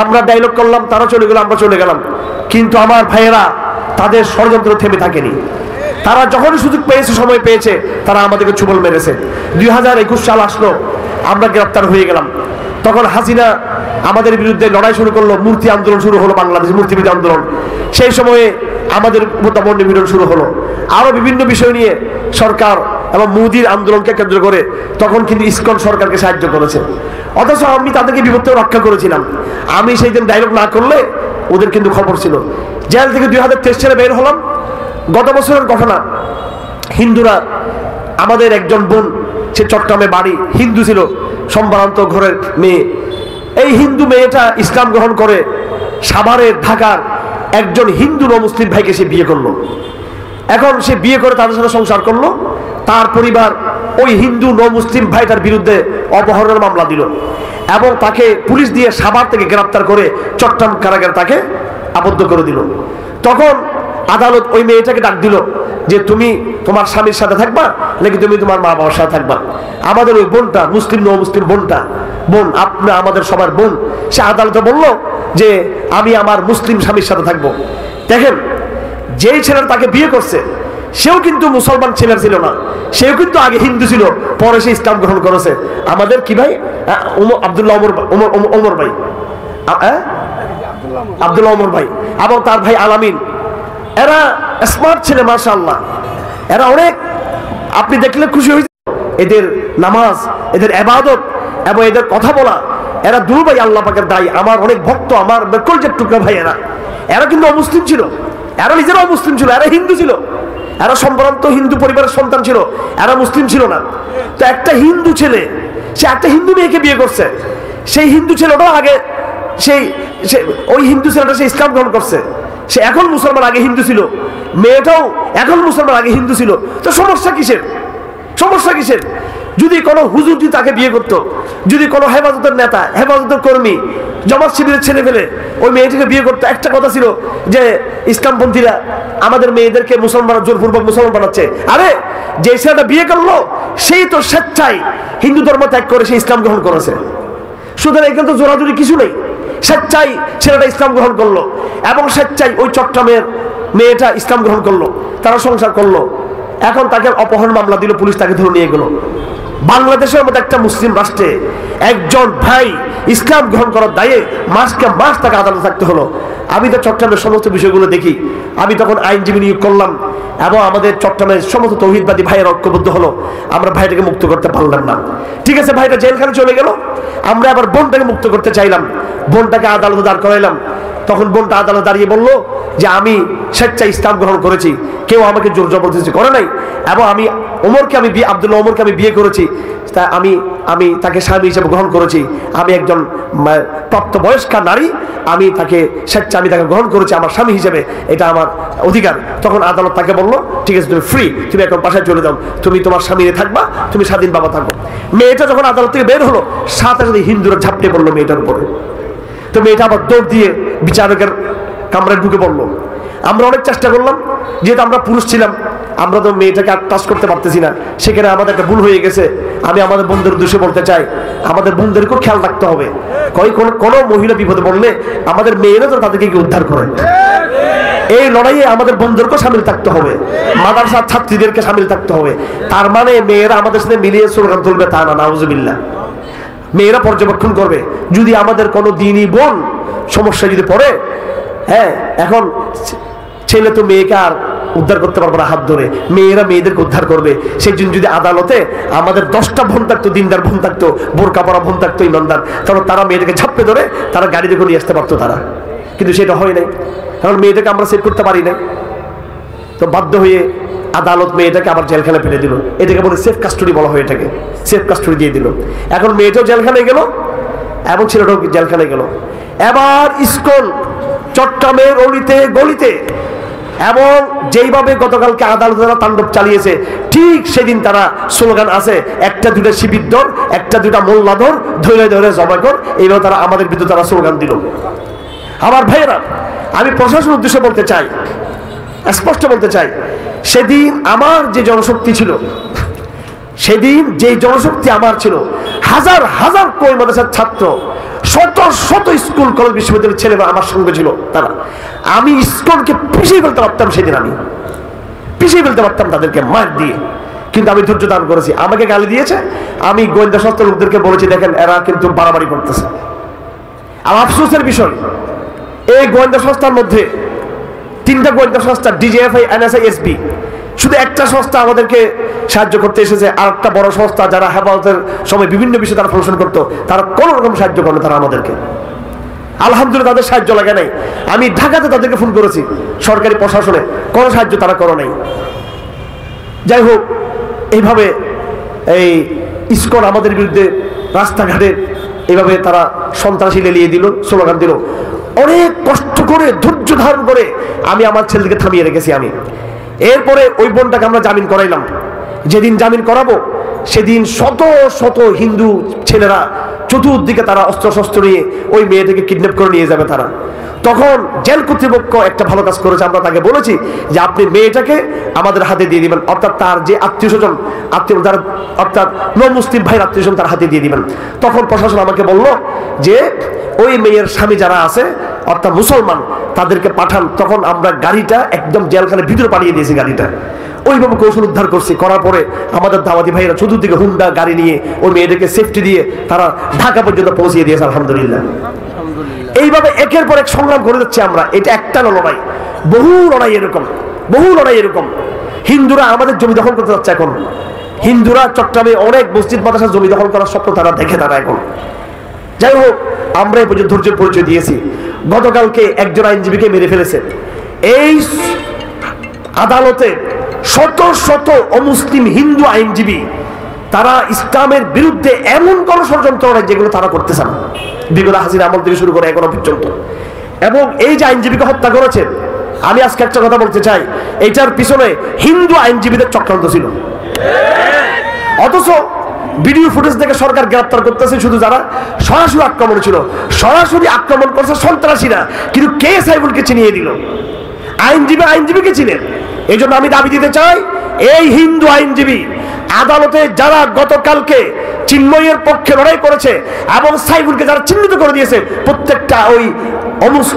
আমরা ডায়লগ করলাম, তারা চলে গেল, আমরা চলে গেলাম। কিন্তু আমার ভাইয়েরা তাদের ষড়যন্ত্র থেমে থাকেনি। তারা যখনই সুযোগ পেয়েছে, সময় পেয়েছে, তারা আমাদেরকে ছুবল মেরেছে। 2021 সাল আসলো, আমরা গ্রেপ্তার হয়ে গেলাম। তখন হাসিনা আমাদের বিরুদ্ধে লড়াই শুরু করলো, মূর্তি আন্দোলন শুরু হলো, বাংলাদেশ মূর্তিবিদ আন্দোলন। সেই সময়ে আমাদের উপর নিপীড়ন শুরু হলো। আরো বিভিন্ন বিষয় নিয়ে সরকার এবং মোদির আন্দোলনকে কেন্দ্র করে তখন কিন্তু ইসকন সরকারকে সাহায্য করেছে। অথচ আমি তাদেরকে বিপদ থেকে রক্ষা করেছিলাম। আমি সেই দিন ডায়লগ না করলে ওদের কিন্তু খবর ছিল। জেল থেকে 2023 সালে বের হলাম। গত বছরের ঘটনা, হিন্দুরা, আমাদের একজন বোন, সে চট্টগ্রামে বাড়ি, হিন্দু ছিল, সম্ভ্রান্ত ঘরের মেয়ে। এই হিন্দু মেয়েটা ইসলাম গ্রহণ করে সাভারের ঢাকার একজন হিন্দু মুসলিম ভাইকে সে বিয়ে করলো। এখন সে বিয়ে করে তাদের সাথে সংসার করলো। তার পরিবার ওই হিন্দু মুসলিম ভাইটার বিরুদ্ধে অপহরণের মামলা দিল এবং তাকে পুলিশ দিয়ে সাভার থেকে গ্রেফতার করে চট্টগ্রাম কারাগারে তাকে আবদ্ধ করে দিল। তখন আদালত ওই মেয়েটাকে ডাক দিল যে তুমি তোমার স্বামীর সাথে থাকবা নাকি তুমি তোমার মা বাবার সাথে থাকবা। আমাদের ওই বোনটা, মুসলিম মুসলিম বোন, আপনি আমাদের সবার বোন, সে আদালতে বলল যে আমি আমার মুসলিম স্বামীর সাথে থাকবো। দেখেন, যেই ছেলেটা তাকে বিয়ে করছে সেও কিন্তু মুসলমান ছেলে ছিল না, সেও কিন্তু আগে হিন্দু ছিল, পরে সে ইসলাম গ্রহণ করেছে। আমাদের কি ভাই, আব্দুল্লাহ ওমর ভাই, আব্দুল্লাহ ওমর ভাই এবং তার ভাই আলামিন, এরা স্মার্ট ছেলে, মাশাআল্লাহ। এরা অনেক, আপনি দেখলে খুশি হয়েছে। এদের নামাজ, এদের ইবাদত এবং এদের কথা বলা, এরা দুর্ভাই আল্লাহ পাকের দায়ী। আমার অনেক ভক্ত, আমার কলজের টুকরা ভাই। এরা কিন্তু অমুসলিম ছিল, এরা নিজেরাও মুসলিম ছিল, এরা হিন্দু ছিল, এরা সম্ভ্রান্ত হিন্দু পরিবারের সন্তান ছিল, এরা মুসলিম ছিল না। তো একটা হিন্দু ছেলে, সে একটা হিন্দু মেয়েকে বিয়ে করছে। সেই হিন্দু ছেলেটাও আগে ওই হিন্দু ছেলেটা সে ইসলাম গ্রহণ করছে। সে এখন মুসলমান, আগে হিন্দু ছিল। মেয়েটাও এখন মুসলমান, আগে হিন্দু ছিল। তো সমস্যা কিসের? সমস্যা কিসের? যদি কোনো হুজুর তাকে বিয়ে করতো, যদি কোনো হেফাজতের নেতা, হেফাজতের কর্মী, জামাত শিবিরের ছেলে ফেলে ওই মেয়েটিকে বিয়ে করতো, একটা কথা ছিল যে ইসলামপন্থীরা আমাদের মেয়েদেরকে মুসলমান জোরপূর্বক মুসলমান বানাচ্ছে। আরে যে ছেলেটা বিয়ে করলো সেই তো স্বেচ্ছায় হিন্দু ধর্ম ত্যাগ করে সে ইসলাম গ্রহণ করেছে। সুতরাং এখানে তো জোরাজুরি কিছু নেই। স্বেচ্ছায় ছেলেটা ইসলাম গ্রহণ করলো এবং স্বেচ্ছায় ওই চট্টগ্রামের মেয়েটা ইসলাম গ্রহণ করলো, তারা সংসার করলো। এখন তাকে অপহরণ মামলা দিল, পুলিশ তাকে ধরে নিয়ে গেল। বাংলাদেশের মতো একটা মুসলিম রাষ্ট্রে একজন ভাই ইসলাম গ্রহণ করার দায়ে মাসকে মাস তাকে আদালতে থাকতে হলো। আমি তো চট্টগ্রামের সমস্ত বিষয়গুলো দেখি। আমি তখন আইনজীবী নিয়োগ করলাম এবং আমাদের চট্টগ্রামের সমস্ত তৌহিদবাদী ভাইয়ের ঐক্যবদ্ধ হলো। আমরা ভাইটাকে মুক্ত করতে পারলাম না। ঠিক আছে, ভাইটা জেলখানে চলে গেল। আমরা আবার বোনটাকে মুক্ত করতে চাইলাম, বোনটাকে আদালতে দাঁড় করাইলাম। তখন বোনটা আদালতে দাঁড়িয়ে বলল যে আমি স্বেচ্ছায় ইসলাম গ্রহণ করেছি, কেউ আমাকে জোর জবরদস্তি করে নাই, এবং আমি ওমরকে আমি আব্দুল্লাহ ওমরকে আমি বিয়ে করেছি, তা আমি তাকে স্বামী হিসেবে গ্রহণ করেছি। আমি একজন প্রাপ্তবয়স্কা নারী, আমি তাকে স্বেচ্ছা আমি তাকে গ্রহণ করেছি আমার স্বামী হিসেবে, এটা আমার অধিকার। তখন আদালত তাকে বললো ঠিক আছে, তুমি ফ্রি, তুমি এখন বাসায় চলে যাও, তুমি তোমার স্বামী থাকবা, তুমি স্বাধীন বাবা থাকো। মেয়েটা যখন আদালত থেকে বের হলো, সাথে সাথে হিন্দুরা ঝাপটে পড়লো মেয়েটার উপরে। তো মেয়েটা আবার দৌড় দিয়ে বিচারকের কামরায় ঢুকে পড়লো। আমরা অনেক চেষ্টা করলাম, যেহেতু আমরা পুরুষ ছিলাম, আমরা তো মেয়েটাকে আর টাচ করতে পারতেছি না। সেখানে আমাদের একটা ভুল হয়ে গেছে। আমি আমাদের বোনদের উদ্দেশ্যে বলতে চাই, আমাদের বোনদেরকেও খেয়াল রাখতে হবে। কোনো মহিলা বিপদে পড়লে আমাদের মেয়েরা তো তাদেরকে উদ্ধার করে। এই লড়াইয়ে আমাদের বন্ধুদেরকে সামিল থাকতে হবে, মাদ্রাসার ছাত্রীদেরকে সামিল থাকতে হবে। তার মানে মেয়েরা আমাদের সাথে মিলিয়ে স্লোগান তুলবে তা না, নাউজুবিল্লাহ। মেয়েরা পর্যবেক্ষণ করবে, যদি আমাদের কোনো দিনই বোন সমস্যা যদি পড়ে, হ্যাঁ, এখন ছেলে তো মেয়েকে আর উদ্ধার করতে পারবে না হাত ধরে, মেয়েরা মেয়েদেরকে উদ্ধার করবে। সেই জন্য যদি আদালতে আমাদের 10টা বোন থাকতো, দিনদার বোন থাকতো, বোরকা পরা বোন থাকতো, ইমানদার, তাহলে তারা মেয়েটাকে ঝাপ্পে ধরে তারা গাড়িতে করে নিয়ে আসতে পারতো তারা। কিন্তু সেটা হয় নাই, কারণ মেয়েটাকে আমরা সেভ করতে পারি না। তো বাধ্য হয়ে আদালত মেয়েটাকে আবার জেলখানায় ফেলে দিল। এটাকে বলে সেফ কাস্টডি বলা হয়, এটাকে সেফ কাস্টডি দিয়ে দিল। এখন মেয়েটাও জেলখানায় গেল এবং ছেলেটাও জেলখানায় গেল। এবার ইসকন চট্টগ্রামের অলিতে গলিতে এবং যেইভাবে গতকালকে আদালত তাণ্ডব চালিয়েছে, ঠিক সেদিন তারা স্লোগান আছে, একটা দুটা শিবির ধর, একটা দুটা মোল্লা ধর, ধরে ধরে জমা কর, এইভাবে তারা আমাদের বিরুদ্ধে তারা স্লোগান দিল। আমার ভাইয়েরা, আমি প্রশাসনের উদ্দেশ্যে বলতে চাই, স্পষ্ট বলতে চাই, সেদিন আমার যে জনশক্তি ছিল, সেদিন যে জনশক্তি আমার ছিল, হাজার হাজার কই মাদ্রাসার ছাত্র, শত শত স্কুল কলেজ বিশ্ববিদ্যালয়ের ছেলেরা আমার সঙ্গে ছিল। তারা, আমি স্কুলকে পিছিয়ে ফেলতে পারতাম, সেদিন আমি পিছিয়ে ফেলতে পারতাম তাদেরকে মার দিয়ে, কিন্তু আমি ধৈর্য ধারণ করেছি। আমাকে গালি দিয়েছে, আমি গোয়েন্দা সংস্থার লোকদেরকে বলেছি, দেখেন এরা কিন্তু বাড়াবাড়ি করতেছে। আর আফসোসের বিষয়, এই গোয়েন্দা সংস্থার মধ্যে 3টা গোয়েন্দা সংস্থা, ডিজিএফআই, এনএসআই, এসবি, শুধু একটা সংস্থা আমাদেরকে সাহায্য করতে এসেছে। আর একটা বড় সংস্থা যারা হেফাজতের সময় বিভিন্ন বিষয়ে তারা প্রশ্ন করতো, তারা কোনো রকম সাহায্য করে না তারা আমাদেরকে। আলহামদুলিল্লাহ, তাদের সাহায্য লাগে নাই। আমি ঢাকাতে তাদেরকে ফোন করেছি, সরকারি প্রশাসনে কোনো সাহায্য তারা করে নাই। যাই হোক, এইভাবে এই ইসকন আমাদের বিরুদ্ধে রাস্তাঘাটে এইভাবে তারা সন্ত্রাসী লেলিয়ে দিল, স্লোগান দিল। অনেক কষ্ট করে ধৈর্য ধারণ করে আমি আমার ছেলেকে থামিয়ে রেখেছি আমি। এরপরে ওই বোনটাকে আমরা জামিন করাইলাম। যেদিন জামিন করাবো সেদিন শত শত হিন্দু ছেলেরা চতুর্দিকে তারা অস্ত্র শস্ত্র নিয়ে ওই মেয়েটাকে কিডন্যাপ করে নিয়ে যাবে তারা। তখন জেল কর্তৃপক্ষ একটা ভালো কাজ করেছে, আমরা তাকে বলেছি যে আপনি মেয়েটাকে আমাদের হাতে দিয়ে দিবেন, অর্থাৎ তার যে আত্মীয় স্বজন, যারা অর্থাৎ মুসলিম ভাইয়ের আত্মীয় স্বজন তার হাতে দিয়ে দিবেন। তখন প্রশাসন আমাকে বলল যে ওই মেয়ের স্বামী যারা আছে অর্থাৎ মুসলমান, তাদেরকে পাঠান। তখন আমরা গাড়িটা একদম জেলখানার ভিতরে পাঠিয়ে দিয়েছি গাড়িটা। ওইভাবে কৌশল উদ্ধার করছি। করার পরে আমাদের দাওয়াতি ভাইয়েরা চতুর্দিকে হুন্ডা গাড়ি নিয়ে ওই মেয়েটাকে সেফটি দিয়ে তারা ঢাকা পর্যন্ত পৌঁছিয়ে দিয়েছে, আলহামদুলিল্লাহ। এইভাবে একের পর এক সংগ্রাম করে যাচ্ছে আমরা। এটা একটা লড়াই, বহু লড়াই এরকম, বহু লড়াই এরকম। হিন্দুরা আমাদের জমি দখল করতে যাচ্ছে এখন। হিন্দুরা চট্টগ্রামে অনেক মসজিদ মাদ্রাসার জমি দখল করার স্বপ্ন তারা দেখে তারা এখন। যাই হোক, আমরা এই পর্যন্ত ধৈর্যের পরিচয় দিয়েছি। গতকালকে একজন আইনজীবীকে মেরে ফেলেছে। এই আদালতে শত শত অমুসলিম হিন্দু আইনজীবী, তারা ইসলামের বিরুদ্ধে এমন কোন ষড়যন্ত্র নাই যেগুলো তারা করতেছে না, বিগত হাসিনা আমল থেকে শুরু করে এখনো পর্যন্ত। এবং এই যে আইনজীবীকে হত্যা করেছেন, আমি আজকে একটা কথা বলতে চাই, এইটার পিছনে হিন্দু আইনজীবীদের চক্রান্ত ছিল। অথচ ভিডিও ফুটেজ থেকে সরকার গ্রেপ্তার করতেছে শুধু যারা সরাসরি আক্রমণ ছিল। সরাসরি আক্রমণ করছে সন্ত্রাসীরা, কিন্তু কে সাইফুলকে চিনিয়ে দিল? আইনজীবী আইনজীবীকে চিনেন। এই জন্য আমি দাবি দিতে চাই, এই হিন্দু আইনজীবী আদালতে যারা গতকালকে চিন্ময়ের পক্ষে লড়াই করেছে এবং সাইফুলকে যারা চিহ্নিত করে দিয়েছে, প্রত্যেকটা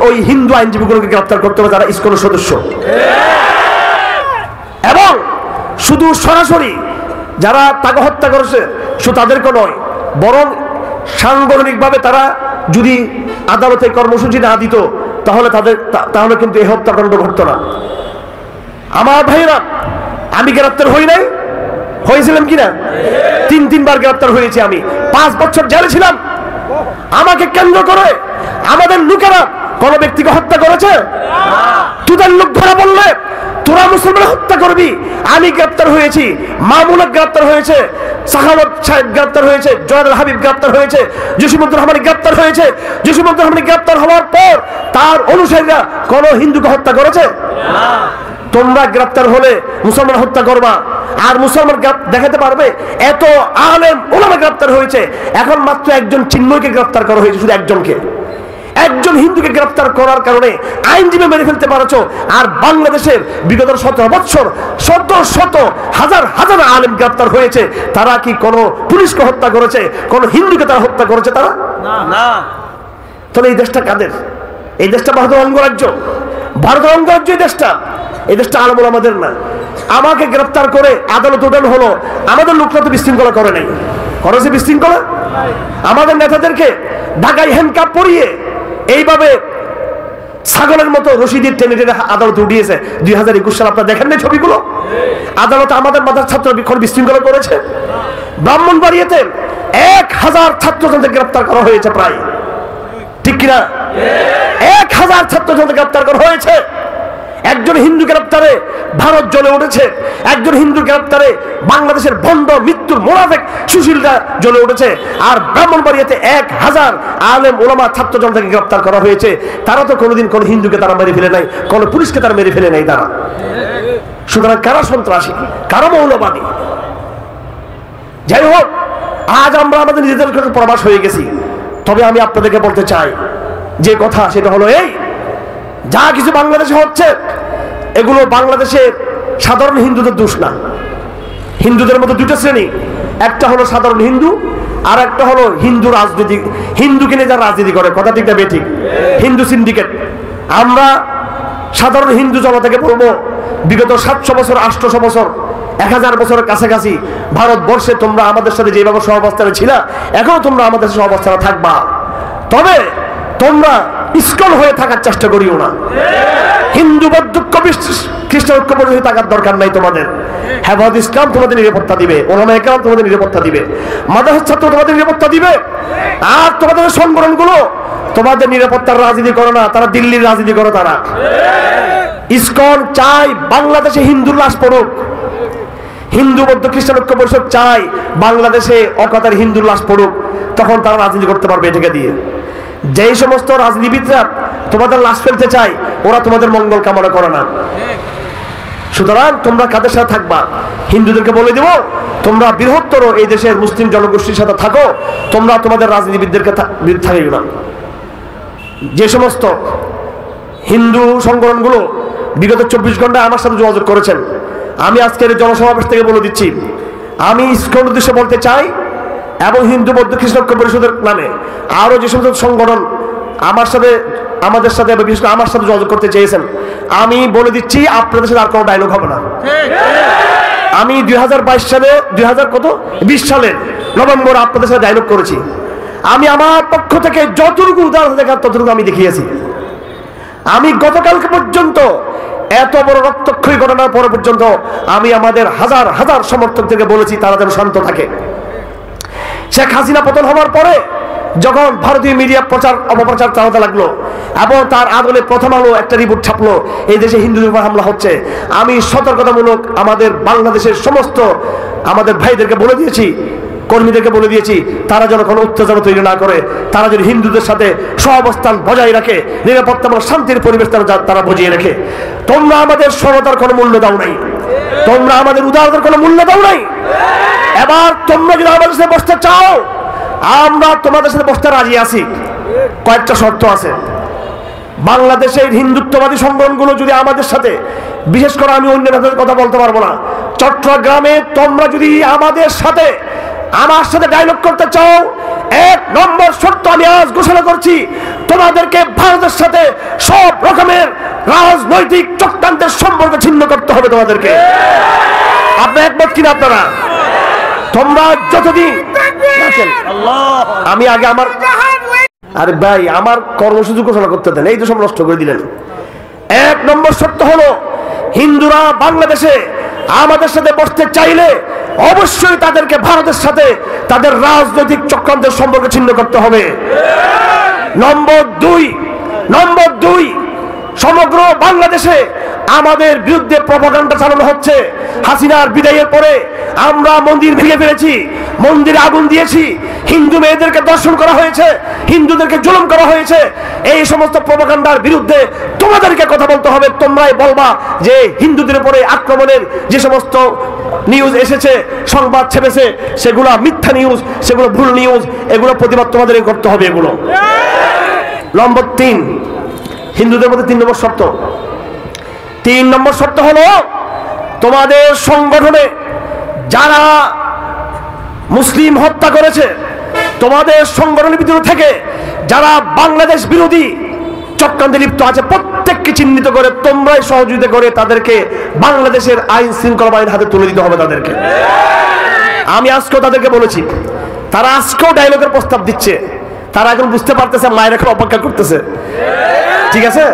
ওই হিন্দু আইনজীবীগুলোকে গ্রেপ্তার করতে হবে যারা ইসকনের সদস্য। এবং শুধু সরাসরি যারা তাকে হত্যা করেছে শুধু তাদেরকে নয়, বরং সাংগঠনিকভাবে তারা যদি আদালতে কর্মসূচি না দিত তাহলে কিন্তু এই হত্যাকাণ্ড ঘটত না। আমার ভাইরা, আমি গ্রেপ্তার হই নাই, হয়েছিলাম কিনা? 3-3বার গ্রেপ্তার হয়েছি আমি। 5 বছর জেলে ছিলাম। আমাকে কেন্দ্র করে আমাদের লোকেরা কোন ব্যক্তিকে হত্যা করেছে? তোদের লোক ধরা বললে তোরা মুসলমান হত্যা করবি। আমি গ্রেপ্তার হয়েছি, মামুনা গ্রেপ্তার হয়েছে, সাখাওয়াত সাহেব গ্রেপ্তার হয়েছে, জয়নাল হাবিব গ্রেপ্তার হয়েছে, জসিমউদ্দিন রহমানি গ্রেপ্তার হয়েছে। জসিমউদ্দিন রহমানি গ্রেপ্তার হওয়ার পর তার অনুসারীরা কোন হিন্দুকে হত্যা করেছে? তোমরা গ্রেপ্তার হলে মুসলমান হত্যা করবা, আর মুসলমান দেখাতে পারবে? এত আলেম ওলামা গ্রেপ্তার হয়েছে, এখন মাত্র একজন চিন্ময়কে গ্রেপ্তার করা হয়েছে, শুধু একজনকে। একজন হিন্দুকে গ্রেপ্তার করার কারণে আইনজীবী মেরে ফেলতে পারছো। আর বাংলাদেশের বিগত 17 বছর শত শত হাজার হাজার আলেম গ্রেপ্তার হয়েছে। তারা কি কোনো পুলিশকে হত্যা করেছে? কোন হিন্দুকে তারা হত্যা করেছে? তারা না। তাহলে এই দেশটা কাদের? এই দেশটা ভারতের অঙ্গরাজ্য। ভারতের অঙ্গরাজ্য এই দেশটা, এই দেশটা আলেম ওলামাদের না। আমাকে গ্রেফতার করে আদালত ওঠানো হলো, আমাদের লোকরা তো বিশৃঙ্খলা করে নাই, করেছে বিশৃঙ্খলা? আমাদের নেতাদেরকে ঢাকায় হ্যান্ডকাপ পরিয়ে এইভাবে ছাগলের মতো রশি দিয়ে টেনে টেনে আদালতে উঠিয়েছে 2021 সাল। আপনারা দেখেন না ছবিগুলো? আদালতে আমাদের মাথার ছাত্র বিশৃঙ্খলা করেছে। ব্রাহ্মণবাড়িয়াতে 1000 ছাত্রজনকে গ্রেফতার করা হয়েছে প্রায়, ঠিক কিনা? 1000 ছাত্রজনকে গ্রেফতার করা হয়েছে। একজন হিন্দু গ্রেফতারে ভারত জ্বলে উঠেছে, একজন হিন্দু গ্রেফতারে বাংলাদেশের ভণ্ড মৃত্যুর মোনাফেক সুশীলরা জ্বলে উঠেছে। আর ব্রাহ্মণবাড়িয়াতে 1000 আলেম ওলামা ছাত্র জনতাকে গ্রেফতার করা হয়েছে। তারা তো কোনোদিন কোনো হিন্দুকে তারা মেরে ফেলে নাই, কোনো পুলিশকে তারা মেরে ফেলে নাই তারা। সুতরাং কারা সন্ত্রাসী, কারা মৌলবাদী? যাই হোক, আজ আমরা আমাদের নিজেদের প্রবাস হয়ে গেছি। তবে আমি আপনাদেরকে বলতে চাই যে কথা, সেটা হলো এই, যা কিছু বাংলাদেশে হচ্ছে এগুলো বাংলাদেশের সাধারণ হিন্দুদের দোষ না। হিন্দুদের মধ্যে দুটো শ্রেণী, একটা হলো সাধারণ হিন্দু, আর একটা হলো হিন্দু রাজনীতি, হিন্দুকে নিয়ে যারা রাজনীতি করে, কথা ঠিক না বেঠিক? হিন্দু সিন্ডিকেট। আমরা সাধারণ হিন্দু জনতাকে বলবো, বিগত 700 বছর 800 বছর 1000 বছরের কাছাকাছি ভারতবর্ষে তোমরা আমাদের সাথে যেভাবে সহাবস্থানে ছিলা, এখনো তোমরা আমাদের সহাবস্থানে থাকবা। তবে তোমরা ইস্কল হয়ে থাকার চেষ্টা করিও না। হিন্দু বৌদ্ধ খ্রিস্টান ঐক্য পরিষদে থাকার দরকার নাই তোমাদের। হেফাজত ইসলাম তোমাদের নিরাপত্তা দিবে, ওলামায়ে কেরাম তোমাদের নিরাপত্তা দিবে, মাদ্রাসা ছাত্র তোমাদের নিরাপত্তা দিবে। আর তোমাদের সংগঠনগুলো তোমাদের নিরাপত্তার রাজনীতি করো না, তারা দিল্লির রাজনীতি করো। তারা ইসকন চাই বাংলাদেশে হিন্দুর লাশ পড়ুক, হিন্দু বৌদ্ধ খ্রিস্টান ঐক্য পরিষদ চাই বাংলাদেশে অকাতার হিন্দুর লাশ পড়ুক, তখন তারা রাজনীতি করতে পারবে এটাকে দিয়ে। যেই সমস্ত রাজনীতিবিদরা তোমাদের লাশ ফেলতে চায়, ওরা তোমাদের মঙ্গল কামনা করে না। সুতরাং তোমরা কাদের সাথে থাকবা? হিন্দুদেরকে বলে দেব, তোমরা বৃহত্তর এই দেশের মুসলিম জনগোষ্ঠীর সাথে থাকো, তোমরা তোমাদের রাজনীতিবিদদেরকে বিরুদ্ধে থাকিও না। যে সমস্ত হিন্দু সংগঠনগুলো বিগত 24 ঘন্টায় আমার সাথে যোগাযোগ করেছেন, আমি আজকের জনসমাবেশ থেকে বলে দিচ্ছি, আমি ইসকন উদ্দেশ্যে বলতে চাই, এবং হিন্দু বৌদ্ধ খ্রিস্টান ঐক্য পরিষদের নামে আরো যে সমস্ত সংগঠন আমার সাথে, আমাদের সাথে, বিশেষ করে আমার সাথে যোগাযোগ করতে চেয়েছেন, আমি বলে দিচ্ছি আপনাদের সাথে আর কোনো ডায়লগ হবে না। আমি 2022 সালে 2020 সালের নভেম্বর আপনাদের সাথে ডায়লগ করেছি। আমি আমার পক্ষ থেকে যতটুকু উদাহরণ দেখার ততটুকু আমি দেখিয়েছি। আমি গতকালকে পর্যন্ত এত বড় রক্তক্ষয়ী ঘটনার পর পর্যন্ত আমি আমাদের হাজার হাজার সমর্থকদেরকে বলেছি তারা যেন শান্ত থাকে। শেখ হাসিনা পতন হওয়ার পরে যখন ভারতীয় মিডিয়া প্রচার অপপ্রচার চালাতে লাগলো এবং তার আদলে প্রথম আলো একটা রিপোর্ট ছাপলো এই দেশে হিন্দুদের উপর হামলা হচ্ছে, আমি সতর্কতামূলক আমাদের বাংলাদেশের সমস্ত আমাদের ভাইদেরকে বলে দিয়েছি, কর্মীদেরকে বলে দিয়েছি, তারা যেন কোনো উত্তেজনা তৈরি না করে, তারা যদি হিন্দুদের সাথে সহাবস্থান বজায় রাখে, নিরাপত্তা এবং শান্তির পরিবেশ তারা বজিয়ে রাখে। তোমরা আমাদের সরলতার কোনো মূল্য দাও নাই, তোমরা আমাদের উদারতার কোনো মূল্য দাও নাই। এবার তোমরা যদি আমাদের সাথে বসতে চাও, আমরা তোমাদের সাথে বসতে রাজি আছি। কয়েকটা শর্ত আছে। বাংলাদেশের হিন্দুত্ববাদী সংগঠনগুলো যদি আমাদের সাথে, বিশেষ করে আমি অন্য নেতাদের কথা বলতে পারবো না, চট্টগ্রামে তোমরা যদি আমাদের সাথে আমার সাথে ডায়লগ করতে চাও, 1 নম্বর শর্ত আমি আজ ঘোষণা করছি, তোমাদেরকে ভারতের সাথে সব রকমের রাজনৈতিক চক্রান্তের সম্পর্ক ছিন্ন করতে হবে তোমাদেরকে। আপনারা একমত কিনা? আপনারা তোমরা যতদিন আমি আগে আমার, আরে ভাই আমার কর্মসূচি ঘোষণা করতে দেন, এই তো সব নষ্ট করে দিলেন। 1 নম্বর শর্ত হলো, হিন্দুরা বাংলাদেশে আমাদের সাথে বসতে চাইলে অবশ্যই তাদেরকে ভারতের সাথে তাদের রাজনৈতিক চক্রান্তের সম্পর্ক ছিন্ন করতে হবে। নম্বর 2, সমগ্র বাংলাদেশে আমাদের বিরুদ্ধে প্রপাগান্ডা চালানো হচ্ছে। হাসিনার বিদায়ের পরে আমরা মন্দির ভেঙে ফেলেছি, মন্দিরে আগুন দিয়েছি, হিন্দু মেয়েদেরকে দর্শন করা হয়েছে, হিন্দুদেরকে জুলুম করা হয়েছে। এই সমস্ত প্রপাগান্ডার বিরুদ্ধে তোমাদেরকে কথা বলতে হবে। তোমরাই বলবা যে হিন্দুদের উপরে আক্রমণের যে সমস্ত নিউজ এসেছে, সংবাদ ছেপেছে, সেগুলো মিথ্যা নিউজ, সেগুলো ভুল নিউজ, এগুলো প্রতিবাদ তোমাদেরকে করতে হবে এগুলো। নম্বর 3, হিন্দুদের মধ্যে 3 নম্বর শর্ত। 3 নম্বর শর্ত হলো, তোমাদের সংগঠনে যারা মুসলিম হত্যা করেছে, তোমাদের সংগঠনের ভিতর থেকে যারা বাংলাদেশ বিরোধী চক্রান্তে লিপ্ত আছে, প্রত্যেক লোককে চিহ্নিত করে তোমরাই সহযোগিতা করে তাদেরকে বাংলাদেশের আইন শৃঙ্খলা বাহিনীর হাতে তুলে দিতে হবে তাদেরকে। আমি আজকেও তাদেরকে বলেছি, তারা আজকেও ডায়লগের প্রস্তাব দিচ্ছে, তারা এখন বুঝতে পারতেছে মায়ের এখন অপেক্ষা করতেছে, ঠিক আছে?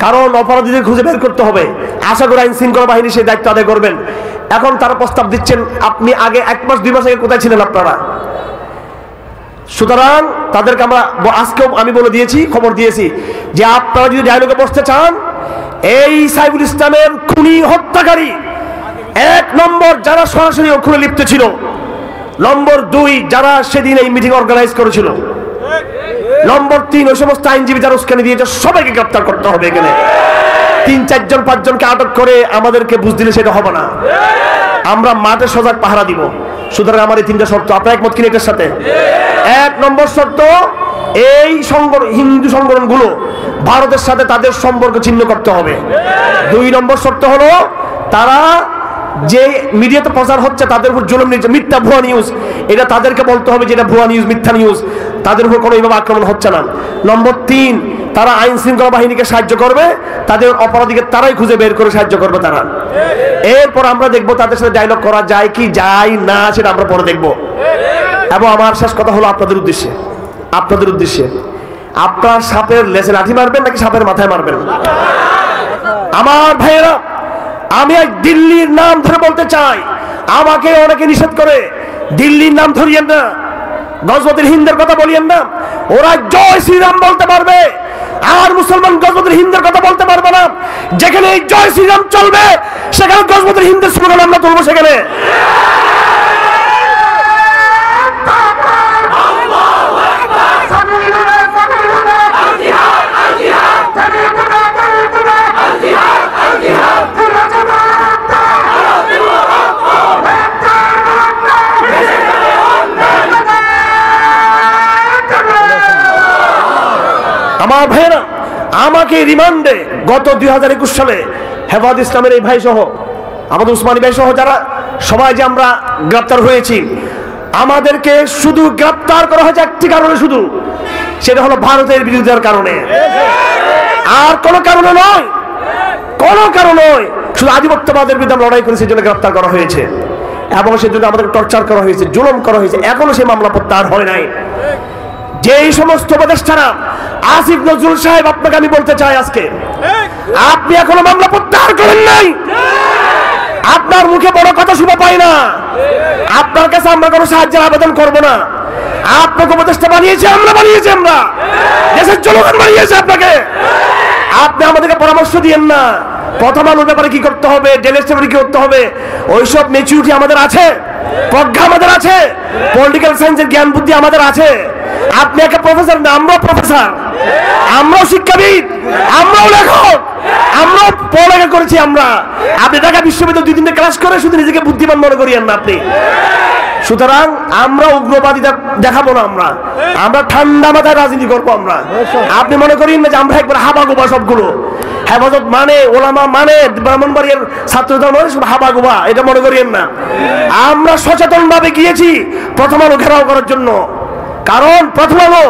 কারণ অপরাধীদের খুঁজে বের করতে হবে। আশা করি আইন শৃঙ্খলা বাহিনী সেই দায়িত্ব আদায় করবেন। এখন তারা প্রস্তাব দিচ্ছেন, আপনি আগে 1 মাস 2 মাস আগে কোথায় ছিলেন আপনারা? সুতরাং তাদেরকে আমরা আজকেও আমি বলে দিয়েছি, খবর দিয়েছি যে আপনারা যদি ডায়লগে বসতে চান, এই সাইফুল ইসলামের খুনি হত্যাকারী 1 নম্বর যারা সরাসরি খুনে লিপ্ত ছিল, নম্বর 2 যারা সেদিন এই মিটিং অর্গানাইজ করেছিল, নম্বর 3 ওই সমস্ত আইনজীবী যারা উস্কানি দিয়েছে সবাইকে গ্রেফতার করতে হবে। এখানে 3, 4 জন 5 জনকে আটক করে আমাদেরকে বুঝ দিলে সেটা হবে না। আমরা মাঠে সজাগ পাহারা দিব। সুতরাং আমার এই 3টা শর্ত, আপনারা একমত কিনা এটার সাথে? 1 নম্বর শর্ত, এই হিন্দু সংগঠনগুলো ভারতের সাথে তাদের সম্পর্ক ছিন্ন করতে হবে। 2 নম্বর শর্ত হলো তারা যে মিডিয়াতে প্রচার হচ্ছে তাদের উপর জুলুম নিচ্ছে, মিথ্যা ভুয়া নিউজ, এটা তাদেরকে বলতে হবে যে এটা ভুয়া নিউজ, মিথ্যা নিউজ, তাদের উপর কোনো এইভাবে আক্রমণ হচ্ছে না। নম্বর 3, তারা আইন শৃঙ্খলা বাহিনীকে সাহায্য করবে, তাদের অপরাধীকে তারাই খুঁজে বের করে সাহায্য করবে তারা। এরপর আমরা দেখবো তাদের সাথে ডায়লগ করা যায় কি যায় না, সেটা আমরা পরে দেখবো। এবং আমার শেষ কথা হলো আপনাদের উদ্দেশ্যে, আপনার সাপের লেজে লাঠি মারবেন নাকি সাপের মাথায় মারবেন? আমার ভাইয়েরা, আমি এক দিল্লির নাম ধরে বলতে চাই, আমাকে অনেকে নিষেধ করে দিল্লির নাম ধরিয়েন না, গজপতির হিন্দের কথা বলিয়েন না। ওরা জয় শ্রীরাম বলতে পারবে, আর মুসলমান গজপতির হিন্দের কথা বলতে পারবে না। যেখানে এই জয় শ্রীরাম চলবে সেখানে গজপতির হিন্দের স্লোগান আমরা তুলবো সেখানে। আমার ভাইরা, আমাকে রিমান্ডে গত 2021 সালে হেফাজত ইসলামের এই ভাই সহ, আমাদের উসমানী ভাই সহ যারা সবাই যে আমরা গ্রেপ্তার হয়েছি, আমাদেরকে শুধু গ্রেপ্তার করা হয়েছে একটি কারণে, শুধু সেটা হলো ভারতের বিরোধিতার কারণে, আর কোনো কারণে নয়, কোনো কারণ নয়। শুধু আধিপত্যবাদের বিরুদ্ধে লড়াই করে সেই জন্য গ্রেপ্তার করা হয়েছে, এবং সেজন্য আমাদেরকে টর্চার করা হয়েছে, জুলুম করা হয়েছে। এখনো সেই মামলা প্রত্যাহার হয় নাই। যেই সমস্ত উপদেষ্টারা, আসিফ নজরুল সাহেব, আপনাকে আমি বলতে চাই আজকে, আপনি এখনো মামলা প্রত্যাহার করেন নাই। আপনার মুখে বড় কথা শুনে পাই না, আপনার কাছে আমরা কোনো সাহায্যের আবেদন করব না। আপনাকে উপদেষ্টা বানিয়েছি আমরা, দেশের জনগণ বানিয়েছে আপনাকে। আপনি আমাদেরকে পরামর্শ দিয়েন না প্রথম আলোর ব্যাপারে কি করতে হবে, ডেলের ব্যাপারে কি করতে হবে। ওইসব ম্যাচুরিটি আমাদের আছে, প্রজ্ঞা আমাদের আছে, পলিটিক্যাল সায়েন্সের জ্ঞান বুদ্ধি আমাদের আছে। আপনি একটা প্রফেসর না, আমরাও প্রফেসর, আমরাও শিক্ষাবিদ, আমরাও লেখক, আমরাও পড়ালেখা করেছি। আপনি ঢাকা বিশ্ববিদ্যালয় 2 দিনে ক্লাস করে শুধু নিজেকে বুদ্ধিমান মনে করিয়েন না আপনি। সুতরাং আমরা উগ্রবাদিতা দেখাবো না, আমরা ঠান্ডা মাথায় রাজনীতি করবো। আপনি মনে করেন না যে আমরা একবার হাবাগোবা সবগুলো, হেফাজত মানে, ওলামা মানে, ব্রাহ্মণবাড়িয়ার ছাত্রদল মানে শুধু হাবাগোবা, এটা মনে করিয়েন না। আমরা সচেতন ভাবে গিয়েছি প্রথম আলো ঘেরাও করার জন্য, কারণ প্রথম আলো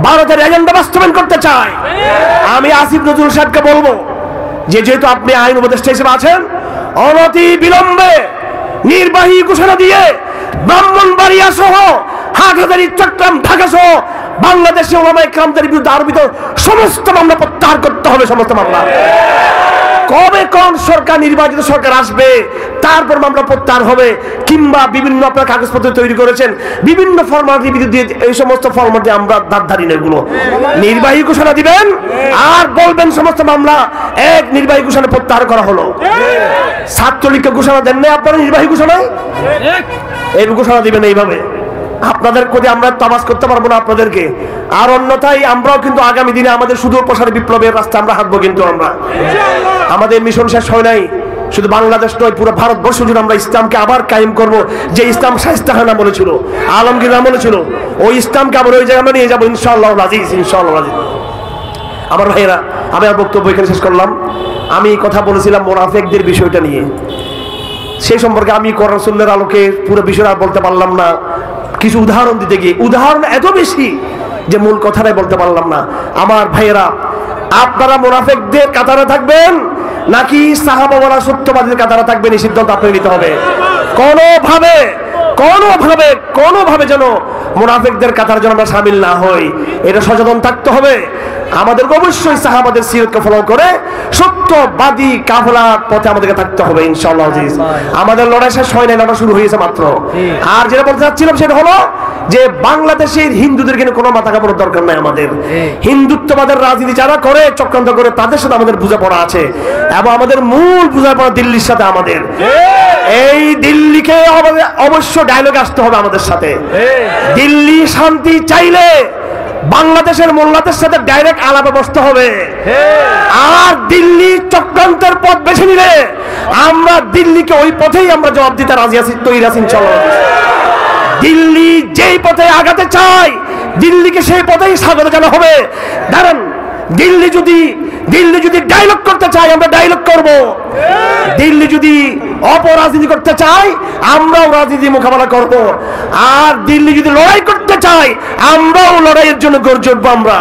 ভারতের এজেন্ডা বাস্তবায়ন করতে চায়। আমি আসিফ নজরুল সাহেবকে বলবো যে যেহেতু আপনি আইন উপদেষ্টা হিসেবে আছেন, অনতি বিলম্বে নির্বাহী ঘোষণা দিয়ে ব্রাহ্মণবাড়িয়া সহ হাটহাজারী, চট্টগ্রাম, ঢাকা সহ বাংলাদেশে ওলামায়ে কেরামদের বিরুদ্ধে আরোপিত সমস্ত মামলা প্রত্যাহার করতে হবে, সমস্ত মামলা। কবে কোন সরকার, নির্বাচিত সরকার আসবে, তারপর মামলা প্রত্যাহার হবে, কিংবা বিভিন্ন আপনার কাগজপত্র তৈরি করেছেন বিভিন্ন ফরম্যাটের বিরুদ্ধে, এই সমস্ত ফরম্যাটে আমরা ধারি না। এগুলো নির্বাহী ঘোষণা দিবেন আর বলবেন সমস্ত মামলা এক নির্বাহী ঘোষণা প্রত্যাহার করা হলো। ছাত্রলীগকে ঘোষণা দেন না আপনারা নির্বাহী ঘোষণায়, এই ঘোষণা দিবেন এইভাবে। আপনাদের প্রতি আমরা তামাজ করতে পারবো না আপনাদেরকে। আর অন্যথায় আমরাও কিন্তু আগামী দিনে আমাদের সুদূর প্রসারী বিপ্লবের রাস্তা আমরা হাঁটবো। কিন্তু আমরা, আমাদের মিশন শেষ হয় নাই, শুধু বাংলাদেশ নয়, পুরো ভারতবর্ষ জুড়ে আমরা ইসলামকে আবার কায়েম করব। যে ইসলাম শায়েস্তা খান আমলে ছিল, আলমগীর আমলে ছিল, ওই ইসলামকে আবার ওই জায়গায় আমরা নিয়ে যাবো ইনশাআল্লাহ আজিজ, ইনশাআল্লাহ আজিজ। আমার ভাইয়েরা, আমি আর বক্তব্য এখানে শেষ করলাম। আমি কথা বলেছিলাম মুনাফিকদের বিষয়টা নিয়ে, সেই সম্পর্কে আমি কোরআন সুন্নাহর আলোকে পুরো বিষয়টা বলতে পারলাম না। কিছু উদাহরণ দিতে গিয়ে উদাহরণ এত বেশি যে মূল কথাটাই বলতে পারলাম না। আমার ভাইয়েরা, আপনারা মুনাফিকদের কাতারে থাকবেন নাকি সাহাবা ওয়ালা সত্যবাদীদের কাতারে থাকবেন, এই সিদ্ধান্ত আপনাকে নিতে হবে। কোনোভাবে যেন মুনাফিকদের কাতারে যেন আমরা শামিল না হই, এটা সচেতন থাকতে হবে। আমাদেরকে অবশ্যই সাহাবাদের সিরাতকে ফলো করে সত্যবাদী কাফেলার পথে আমাদেরকে থাকতে হবে ইনশাআল্লাহ আজিজ। আমাদের লড়াই শেষ হয় না, লড়াই শুরু হয়েছে মাত্র। আর যেটা বলতে চাচ্ছিলাম সেটা হলো যে বাংলাদেশের হিন্দুদের কিন্তু কোনো মাথা কাপড়ের দরকার নাই। আমাদের হিন্দুত্ববাদের রাজনীতি যারা করে, চক্রান্ত করে, তাদের সাথে আমাদের বোঝাপড়া আছে এবং আমাদের মূল বোঝাপড়া দিল্লির সাথে। আমাদের এই দিল্লিকে অবশ্য ডায়লগ আসতে হবে আমাদের সাথে। দিল্লি শান্তি চাইলে বাংলাদেশের মোল্লাদের সাথে ডাইরেক্ট আলাপে বসতে হবে। আর দিল্লি চক্রান্তের পথ বেছে নিলে আমরা দিল্লিকে ওই পথেই আমরা জবাব দিতে রাজি আছি, তৈরি আছি ইনশাআল্লাহ। দিল্লি যেই পথে আগাতে চায় দিল্লিকে সেই পথেই স্বাগত জানানো হবে। দাঁড়ান, দিল্লি যদি ডায়লগ করতে চায় আমরা ডায়লগ করব। দিল্লি যদি অপরাজনীতি করতে চায় আমরাও রাজনীতি মোকাবেলা করব। আর দিল্লি যদি লড়াই করতে চায় আমরাও লড়াইয়ের জন্য গর্জে উঠবো। আমরা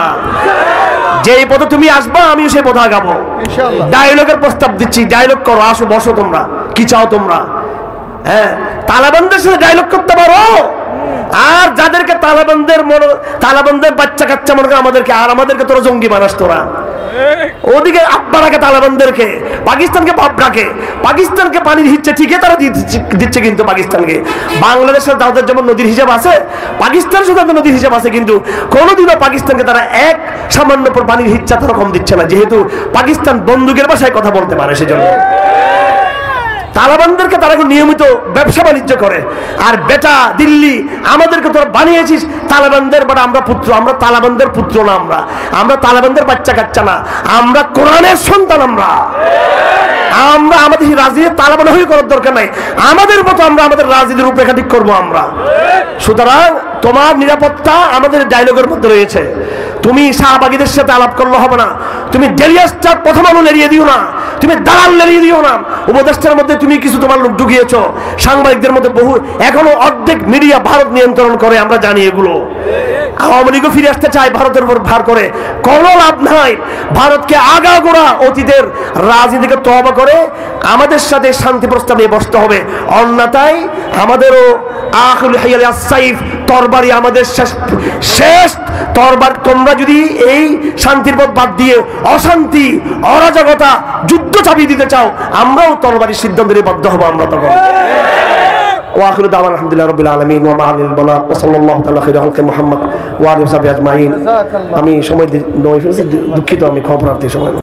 যেই পথে তুমি আসবা আমিও সেই পথে আগাবো ইনশাআল্লাহ। ডায়লগের প্রস্তাব দিচ্ছি, ডায়লগ করো, আসো বসো। তোমরা কি চাও? তোমরা তালেবানদের সাথে ডায়লগ করতে পারো। আর যাদেরকে তালেবানদের বাচ্চা কাচ্চা মনে করে আমাদেরকে, আর আমাদেরকে তোরা জঙ্গি বানাস। তোরা ওদিকে আব্বারাকে, তালেবানদেরকে, পাকিস্তানকে বাপরাকে, পাকিস্তানকে পানির হিচ্ছে ঠিকই তারা দিচ্ছে, কিন্তু পাকিস্তানকে বাংলাদেশের তাদের যেমন নদীর হিসাব আছে, পাকিস্তানের সাথে নদীর হিসাব আছে, কিন্তু কোনোদিনও পাকিস্তানকে তারা এক সামান্য পানির হিচ্ছা তারা কম দিচ্ছে না, যেহেতু পাকিস্তান বন্দুকের ভাষায় কথা বলতে পারে সেজন্য। তালেবানদেরকে তারা নিয়মিত ব্যবসা বাণিজ্য করে। আর বেটা দিল্লি আমাদেরকে তোরা বানিয়েছিস তালেবানদের, বাট আমরা পুত্র, আমরা তালেবানদের পুত্র না, আমরা তালেবানদের বাচ্চা কাচ্চা না, আমরা কোরআনের সন্তান। আমরা আমাদের রাজনীতি তালেবান হয়ে করার দরকার নাই। আমাদের মতো আমরা আমাদের রাজনীতির রূপরেখা ঠিক করবো আমরা। সুতরাং তোমার নিরাপত্তা আমাদের ডায়লগের মধ্যে রয়েছে। তুমি শাহবাগীদের সাথে আলাপ করলে হবে না, তুমি ডেলিয়াসটার প্রথম আলো এড়িয়ে দিও না, তুমি দালাল এড়িয়ে দিও না। উপদেষ্টার মধ্যে তুমি কিছু তোমার লোক ঢুকিয়েছো, সাংবাদিকদের মধ্যে বহু, এখনো অর্ধেক মিডিয়া ভারত নিয়ন্ত্রণ করে, আমরা জানি এগুলো। আওয়ামী লীগও ফিরে আসতে চায় ভারতের উপর ভার করে, কোনো লাভ নাই। ভারতকে আগাগোড়া অতীতের রাজনীতিকে তওবা করে আমাদের সাথে শান্তি প্রস্তাব নিয়ে বসতে হবে। অন্যথায় আমাদেরও আখিরুল হাইয়াল আস-সাইফ, তরবারি আমাদের শেষ তরবার। তোমরা যদি এই শান্তির পথ বাদ দিয়ে অশান্তি, অরাজকতা, যুদ্ধ চাপিয়ে দিতে চাও, আমরাও তরবারির সিদ্ধান্ত নিয়ে বাধ্য হবো। আমরা তখন ওয়াখিরু দাওয়ানা আলহামদুলিল্লাহি রাব্বিল আলামিন ওয়া মা'আল বালাগ ওয়া সাল্লাল্লাহু তাআলা খাইরা খালকি মুহাম্মদ ওয়া আলিহি ওয়া সাহবিহি আজমাইন। আমি সময় নয় ফেলেছি, দুঃখিত, আমি খবরার্থী সময়।